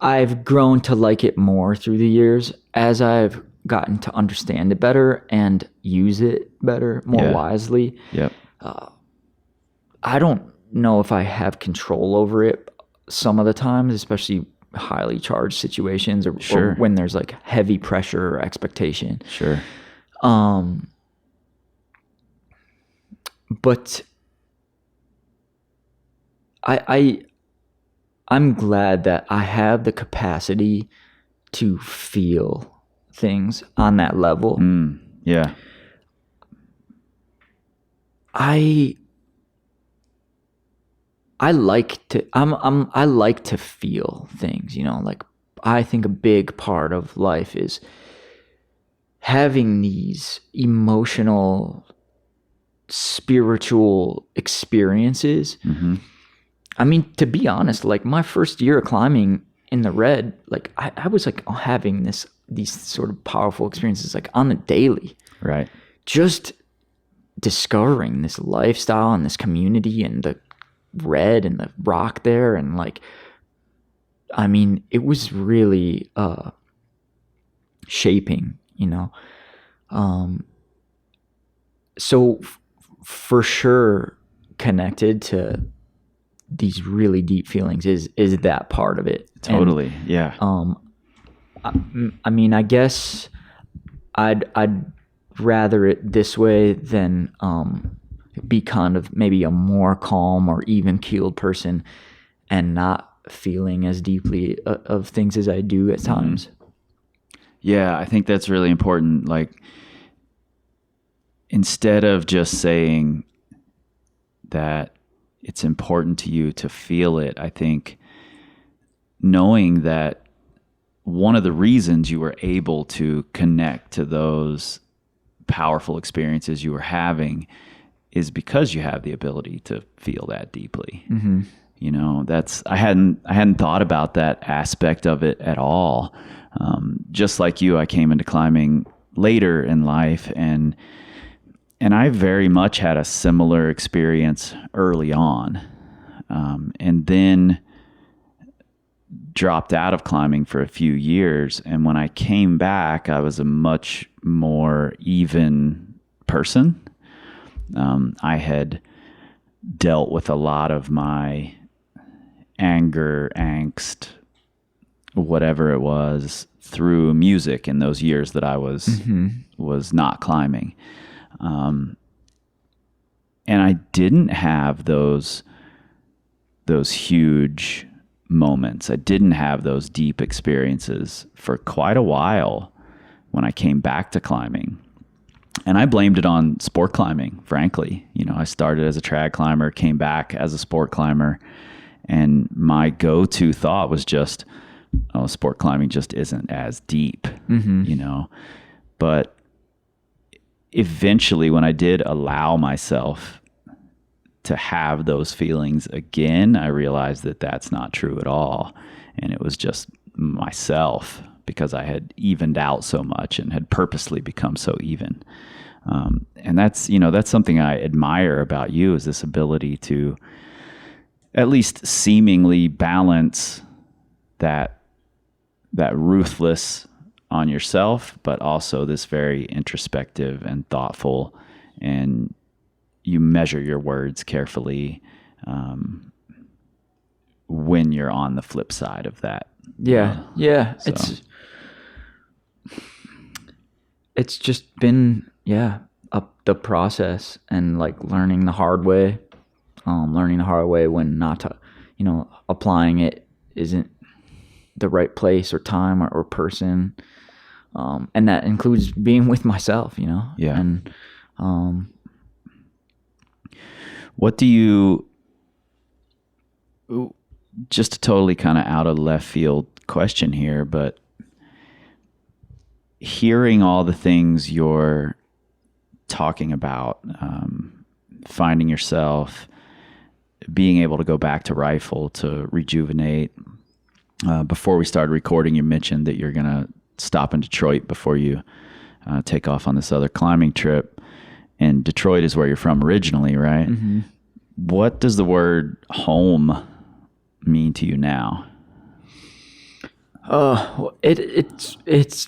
I've grown to like it more through the years as I've gotten to understand it better and use it better, more wisely. Yep. I don't know if I have control over it some of the times, especially highly charged situations or when there's like heavy pressure or expectation. Sure. But I'm glad that I have the capacity to feel things on that level. Yeah. I like to feel things, like I think a big part of life is having these emotional, spiritual experiences. I mean, to be honest, like my first year of climbing in the red, like I was like having these sort of powerful experiences like on the daily. Right. Just discovering this lifestyle and this community and the red and the rock there, and like, I mean, it was really shaping, so for sure connected to these really deep feelings is that part of it. Totally. And, yeah. I mean, I guess I'd rather it this way than be kind of maybe a more calm or even keeled person and not feeling as deeply of things as I do at times. Yeah, I think that's really important. Like, instead of just saying that it's important to you to feel it, I think knowing that one of the reasons you were able to connect to those powerful experiences you were having is because you have the ability to feel that deeply. I hadn't thought about that aspect of it at all. Just like you, I came into climbing later in life, and I very much had a similar experience early on, and then dropped out of climbing for a few years. And when I came back, I was a much more even person. I had dealt with a lot of my anger, angst, whatever it was, through music in those years that I was not climbing. And I didn't have those huge moments. I didn't have those deep experiences for quite a while when I came back to climbing. And I blamed it on sport climbing, frankly. I started as a trad climber, came back as a sport climber, and my go-to thought was just, oh, sport climbing just isn't as deep, But eventually, when I did allow myself to have those feelings again, I realized that that's not true at all. And it was just myself, because I had evened out so much and had purposely become so even. And that's something I admire about you, is this ability to at least seemingly balance that ruthless on yourself, but also this very introspective and thoughtful, and you measure your words carefully, when you're on the flip side of that. Yeah. So. It's just been, up the process and like learning the hard way when not to, applying it isn't the right place or time or person. And that includes being with myself, Yeah. And, what do you, just a totally kind of out of left field question here, but hearing all the things you're talking about, finding yourself, being able to go back to rifle to rejuvenate. Before we started recording, you mentioned that you're going to stop in Detroit before you take off on this other climbing trip. And Detroit is where you're from originally, right? Mm-hmm. What does the word home mean to you now? It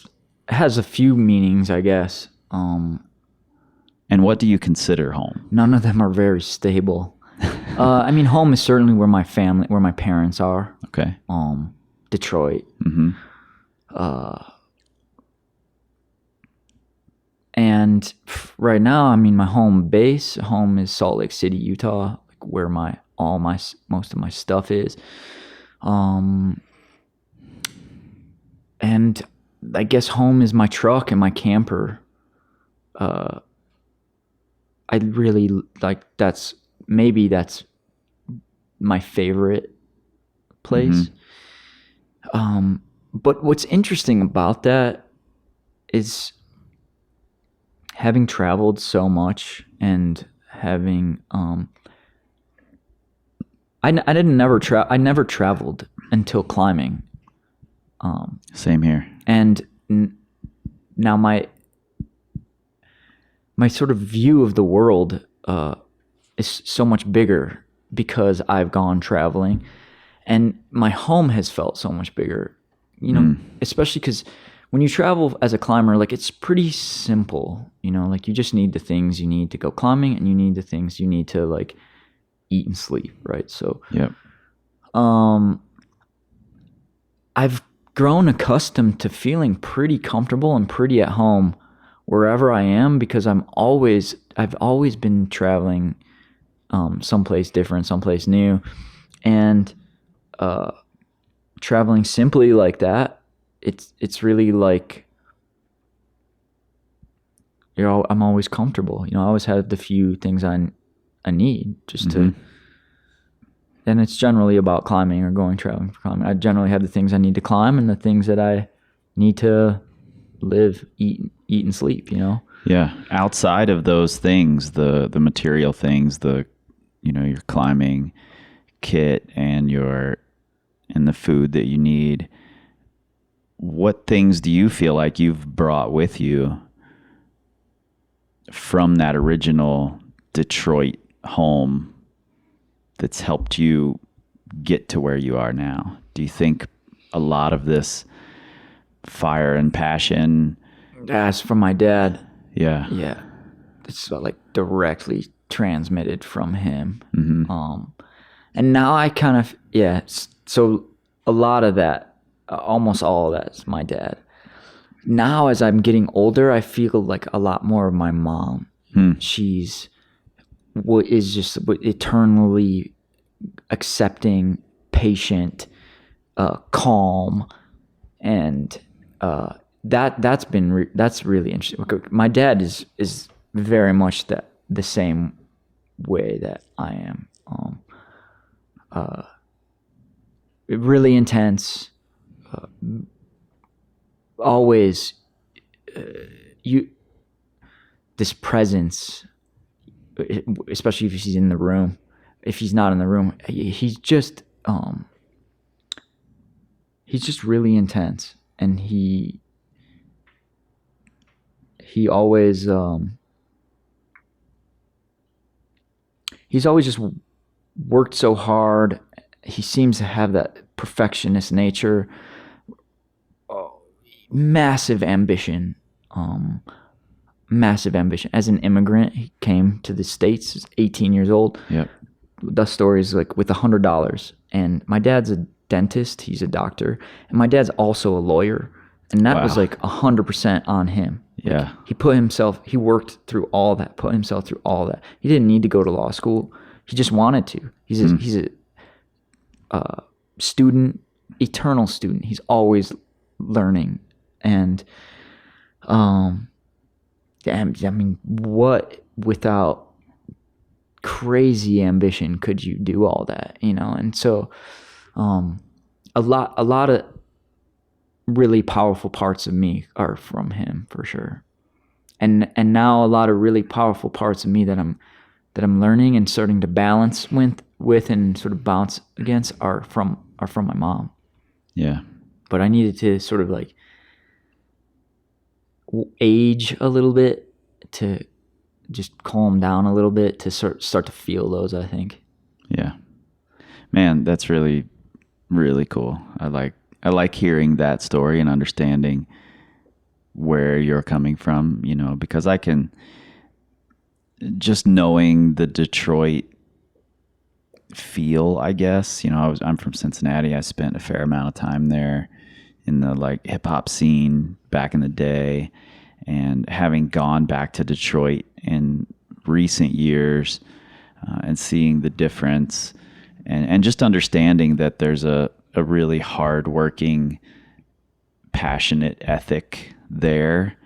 has a few meanings, I guess. And what do you consider home? None of them are very stable. I mean, home is certainly where my parents are. Okay. Detroit. Mm-hmm. And right now, I mean, my home is Salt Lake City, Utah, like where most of my stuff is. And I guess home is my truck and my camper. I really that's my favorite place. Mm-hmm. But what's interesting about that is having traveled so much and having I never traveled until climbing. Same here. And now my sort of view of the world is so much bigger because I've gone traveling, and my home has felt so much bigger, especially because when you travel as a climber, like it's pretty simple, like you just need the things you need to go climbing and you need the things you need to like eat and sleep. Right. So, yep. I've grown accustomed to feeling pretty comfortable and pretty at home wherever I am, because I've always been traveling someplace different, someplace new, and traveling simply like that, it's really like, I'm always comfortable. I always have the few things I need just to. And it's generally about climbing or going traveling for climbing. I generally have the things I need to climb and the things that I need to live, eat and sleep, Yeah. Outside of those things, the material things, your climbing kit and the food that you need, what things do you feel like you've brought with you from that original Detroit home that's helped you get to where you are now? Do you think a lot of this fire and passion? That's from my dad. Yeah. Yeah. It's like directly transmitted from him. Mm-hmm. And now I kind of, so a lot of that, almost all of that's my dad. Now as I'm getting older, I feel like a lot more of my mom. She's what is just eternally accepting, patient, calm, and that's really interesting. My dad is very much the same way that I am. Really intense. Always, this presence, especially if he's in the room. If he's not in the room, he's just really intense, and he always he's always just worked so hard. He seems to have that perfectionist nature, massive ambition. As an immigrant, he came to the States, 18 years old. Yep. The story is like with $100, And my dad's a dentist. He's a doctor. And my dad's also a lawyer. And that was like 100% on him. Yeah. Like he worked through all that, put himself through all that. He didn't need to go to law school. He just wanted to. He's a student, eternal student. He's always learning. And, I mean, what without crazy ambition could you do all that, you know? And so, a lot of really powerful parts of me are from him for sure. And now a lot of really powerful parts of me that I'm learning and starting to balance with and sort of bounce against are from my mom. Yeah. But I needed to sort of like age a little bit to just calm down a little bit to start to feel those, I think. Yeah. Man, that's really, really cool. I like hearing that story and understanding where you're coming from, you know, because I can just knowing the Detroit feel, I guess, you know, I'm from Cincinnati. I spent a fair amount of time there in the like hip hop scene back in the day, and having gone back to Detroit in recent years and seeing the difference and just understanding that there's a really hardworking, passionate ethic there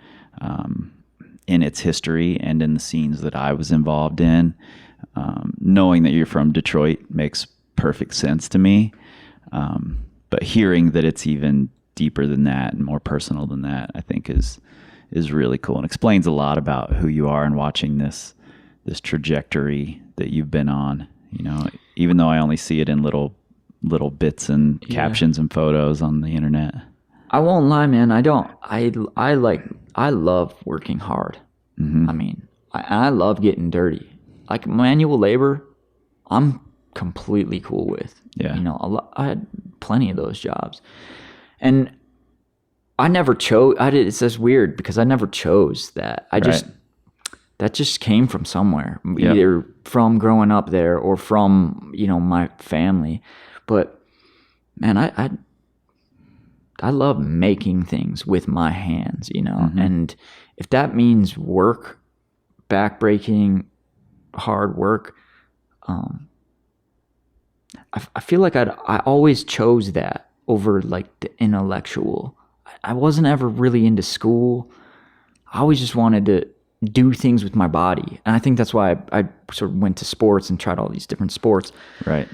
in its history and in the scenes that I was involved in. Knowing that you're from Detroit makes perfect sense to me. But hearing that it's even deeper than that and more personal than that, I think is really cool and explains a lot about who you are and watching this trajectory that you've been on, you know, even though I only see it in little bits and captions and photos on the internet. I won't lie, man. I love working hard. Mm-hmm. I mean, I love getting dirty. Like manual labor, I'm completely cool with. Yeah. You know, I had plenty of those jobs. And I never chose, it's just weird because I never chose that. That just came from somewhere, either from growing up there or from, you know, my family. But man, I love making things with my hands, you know, Mm-hmm. and if that means work, backbreaking, hard work, I feel like I always chose that over like the intellectual. I wasn't ever really into school. I always just wanted to do things with my body. And I think that's why I sort of went to sports and tried all these different sports. Right.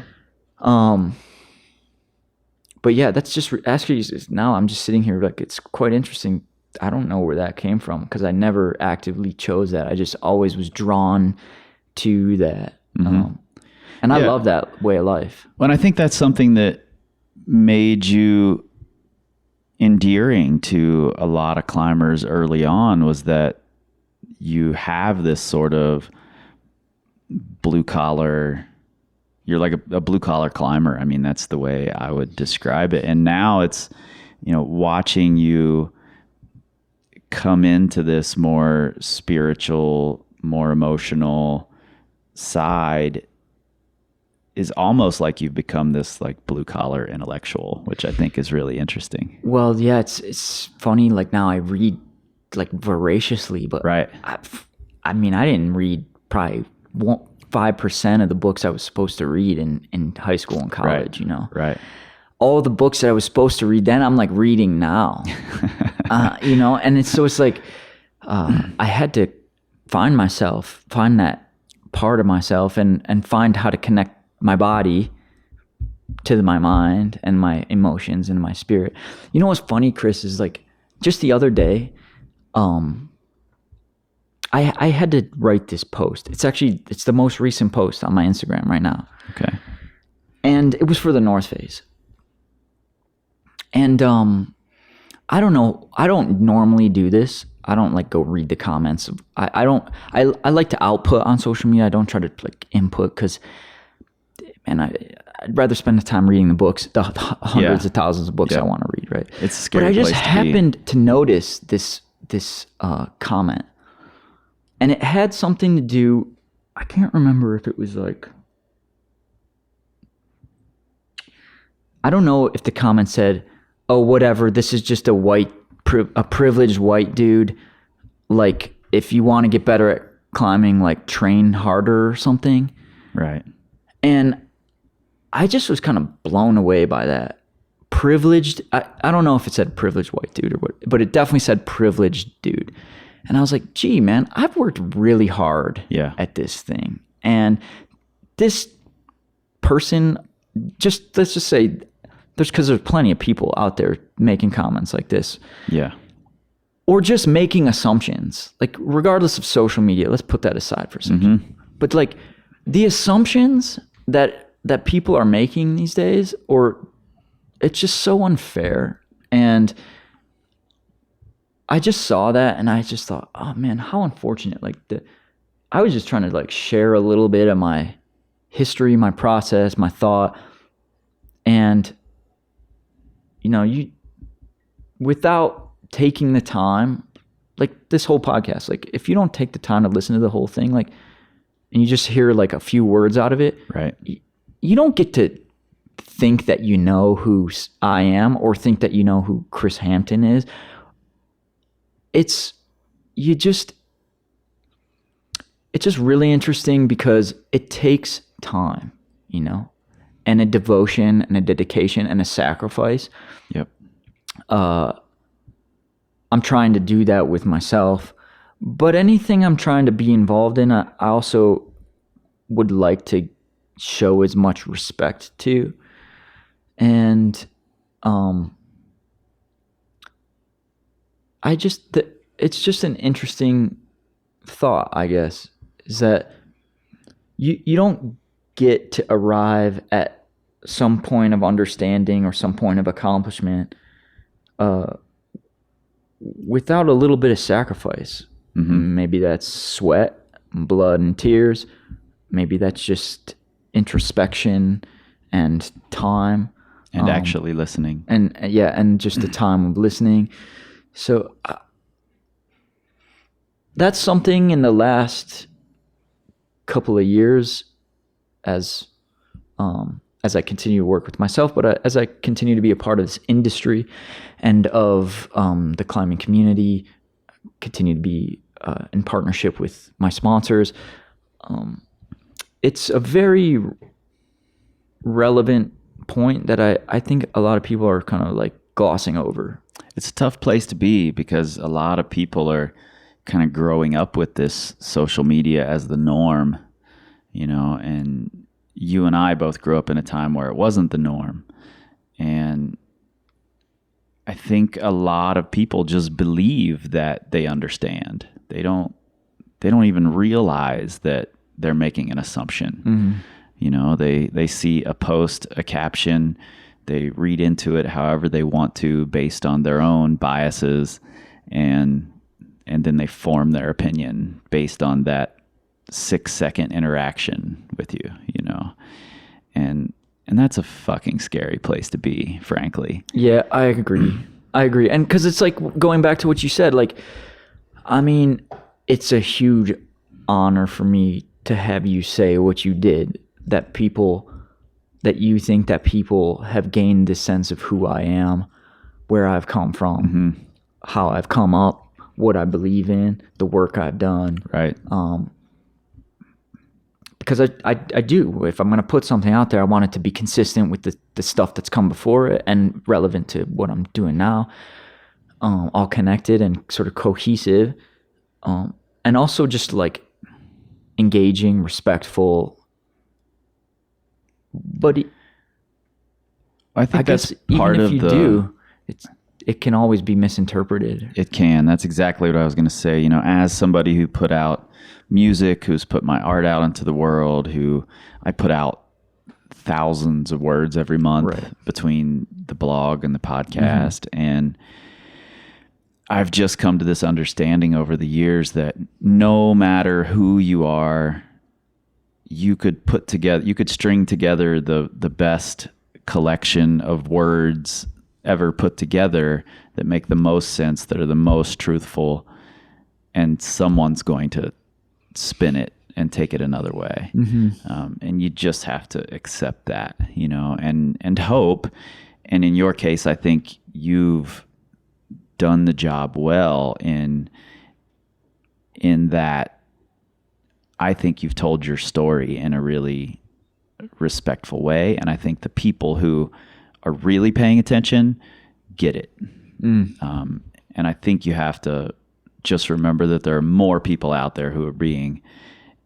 But yeah, that's just actually now I'm just sitting here like it's quite interesting. I don't know where that came from because I never actively chose that. I just always was drawn to that. Mm-hmm. And I love that way of life. Well, and I think that's something that made you endearing to a lot of climbers early on, was that you have this sort of blue collar, you're like a blue collar climber. I mean, that's the way I would describe it. And now it's, you know, watching you come into this more spiritual, more emotional side is almost like you've become this like blue collar intellectual, which I think is really interesting. Well, yeah, it's funny. Like now I read like voraciously, but right. I mean, I didn't read probably 5% of the books I was supposed to read in high school and college, right. You know? Right. All the books that I was supposed to read then, I'm like reading now, you know? And it's like, I had to find that part of myself and find how to connect my body to my mind and my emotions and my spirit. You know what's funny, Chris, is like just the other day, I had to write this post. It's the most recent post on my Instagram right now. Okay. And it was for the North Face. And I don't know. I don't normally do this. I don't like go read the comments. I like to output on social media. I don't try to like input because, man, I'd rather spend the time reading the books, the hundreds of thousands of books I want to read, right? It's a scary But I just place to happened to notice this comment. And it had something to do, I can't remember if it was like, I don't know if the comment said, oh, whatever, this is just a privileged white dude. Like, if you want to get better at climbing, like, train harder or something. Right. And I just was kind of blown away by that. Privileged, I don't know if it said privileged white dude or what, but it definitely said privileged dude. And I was like, gee, man, I've worked really hard at this thing. And this person, let's just say, there's plenty of people out there making comments like this. Yeah. Or just making assumptions. Like, regardless of social media, let's put that aside for a second. Mm-hmm. But like, the assumptions that people are making these days, or it's just so unfair. And I just saw that and I just thought, oh man, how unfortunate. Like, I was just trying to like share a little bit of my history, my process, my thought. And, you know, without taking the time, like this whole podcast, like if you don't take the time to listen to the whole thing, like, and you just hear like a few words out of it, right? You don't get to think that you know who I am or think that you know who Chris Hampton is. It's just really interesting because it takes time, you know, and a devotion and a dedication and a sacrifice. Yep. I'm trying to do that with myself, but anything I'm trying to be involved in, I also would like to show as much respect to. And it's just an interesting thought, I guess, is that you don't get to arrive at some point of understanding or some point of accomplishment without a little bit of sacrifice. Mm-hmm. Maybe that's sweat, blood, and tears. Maybe that's just introspection and time. And actually listening. And just the time of listening. So that's something in the last couple of years as I continue to work with myself, but as I continue to be a part of this industry and of the climbing community, continue to be in partnership with my sponsors. It's a very relevant point that I think a lot of people are kind of like glossing over. It's a tough place to be because a lot of people are kind of growing up with this social media as the norm, you know, and you and I both grew up in a time where it wasn't the norm. And I think a lot of people just believe that they understand. They don't even realize that they're making an assumption. Mm-hmm. You know, they see a post, a caption, they read into it however they want to based on their own biases, and then they form their opinion based on that 6-second interaction with you, you know. And that's a fucking scary place to be, frankly. Yeah, I agree. And because it's like going back to what you said, like, I mean, it's a huge honor for me to have you say what you did, that you think that people have gained this sense of who I am, where I've come from, mm-hmm. how I've come up, what I believe in, the work I've done. Right. Because I do. If I'm going to put something out there, I want it to be consistent with the stuff that's come before it and relevant to what I'm doing now, all connected and sort of cohesive, and also just like engaging, respectful. But I think that's part even of if you do, it can always be misinterpreted. It can. That's exactly what I was going to say. You know, as somebody who put out music, who's put my art out into the world, who I put out thousands of words every month between the blog and the podcast. Mm-hmm. And I've just come to this understanding over the years that no matter who you are, you could string together the best collection of words ever put together that make the most sense, that are the most truthful, and someone's going to spin it and take it another way. And you just have to accept that, and hope. And in your case, I think you've done the job well in that. I think you've told your story in a really respectful way. And I think the people who are really paying attention get it. And I think you have to just remember that there are more people out there who are being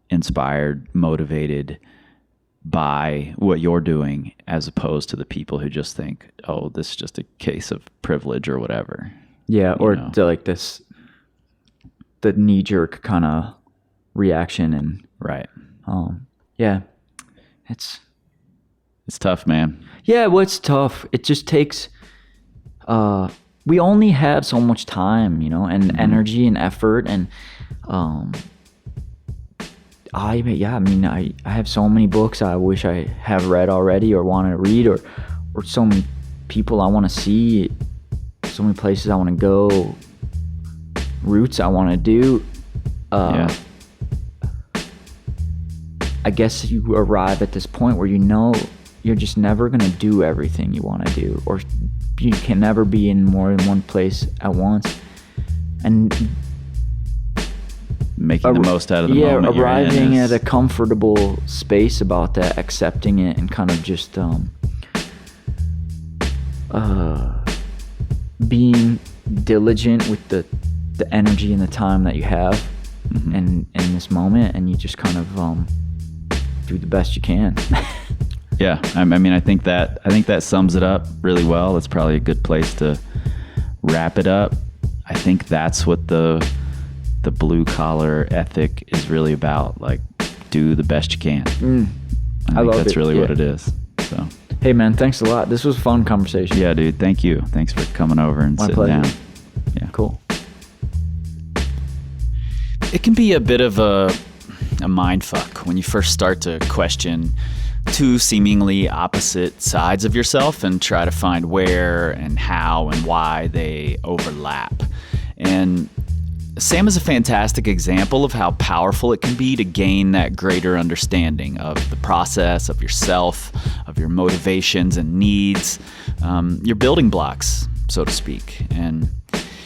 inspired, motivated by what you're doing, as opposed to the people who just think, oh, this is just a case of privilege or whatever. Yeah, or like the knee-jerk kind of reaction. And right. Yeah, it's tough, man. Yeah, well, it's tough. It just takes we only have so much time, and energy and effort, and I have so many books I wish I have read already or want to read, or so many people I want to see, so many places I want to go, routes I want to do. I guess you arrive at this point where you're just never going to do everything you want to do, or you can never be in more than one place at once. And making the most out of the moment. Yeah, arriving at a comfortable space about that, accepting it, and kind of just being diligent with the energy and the time that you have in this moment, and you just kind of do the best you can. Yeah, I think that sums it up really well. It's probably a good place to wrap it up. I think that's what the blue collar ethic is really about. Like, do the best you can. I think that's really what it is. So, hey man, thanks a lot. This was a fun conversation. Yeah, dude. Thank you. Thanks for coming over and sitting down. Yeah, cool. It can be a bit of a mind fuck when you first start to question two seemingly opposite sides of yourself and try to find where and how and why they overlap. And Sam is a fantastic example of how powerful it can be to gain that greater understanding of the process, of yourself, of your motivations and needs, your building blocks, so to speak. And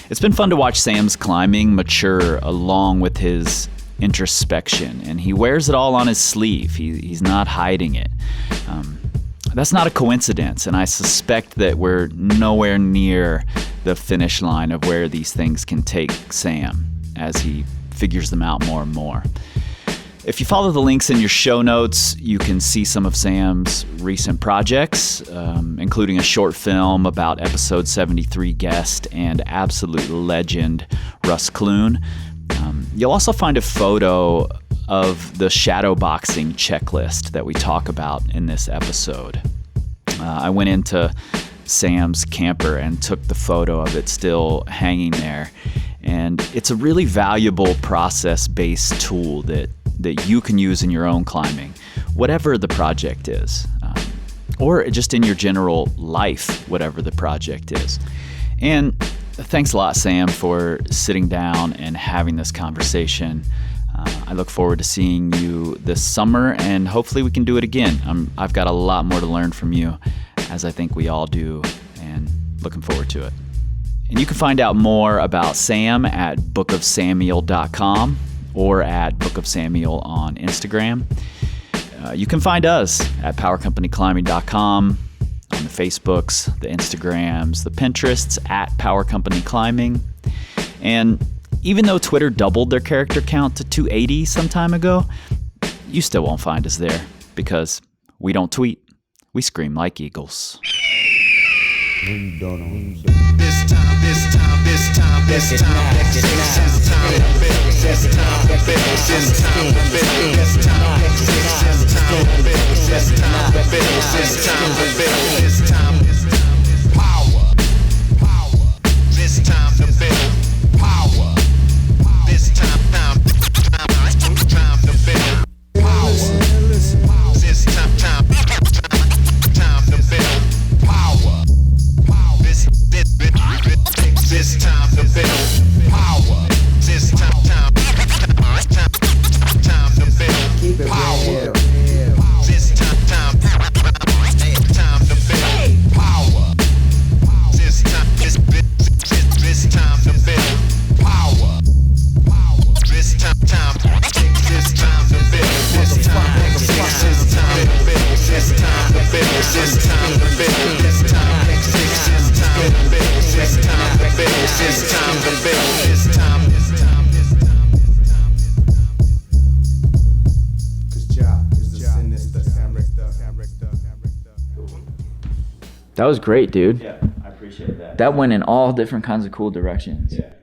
it's been fun to watch Sam's climbing mature along with his introspection, and he wears it all on his sleeve. He's not hiding it. That's not a coincidence, and I suspect that we're nowhere near the finish line of where these things can take Sam as he figures them out more and more. If you follow the links in your show notes, you can see some of Sam's recent projects, including a short film about episode 73 guest and absolute legend Russ Clune. You'll also find a photo of the shadow boxing checklist that we talk about in this episode. I went into Sam's camper and took the photo of it still hanging there. And it's a really valuable process-based tool that you can use in your own climbing, whatever the project is, or just in your general life, whatever the project is. And thanks a lot, Sam, for sitting down and having this conversation. I look forward to seeing you this summer, and hopefully we can do it again. I've got a lot more to learn from you, as I think we all do, and looking forward to it. And you can find out more about Sam at bookofsamuel.com or at bookofsamuel on Instagram. You can find us at powercompanyclimbing.com, on the Facebooks, the Instagrams, the Pinterests at Power Company Climbing. And even though Twitter doubled their character count to 280 some time ago, you still won't find us there because we don't tweet. We scream like eagles. When you don't know. This time, power. This time to build power. This time to build power. This time to build power. This time to build power. This time to build That was great, dude. Yeah, I appreciate that. That went in all different kinds of cool directions. Yeah.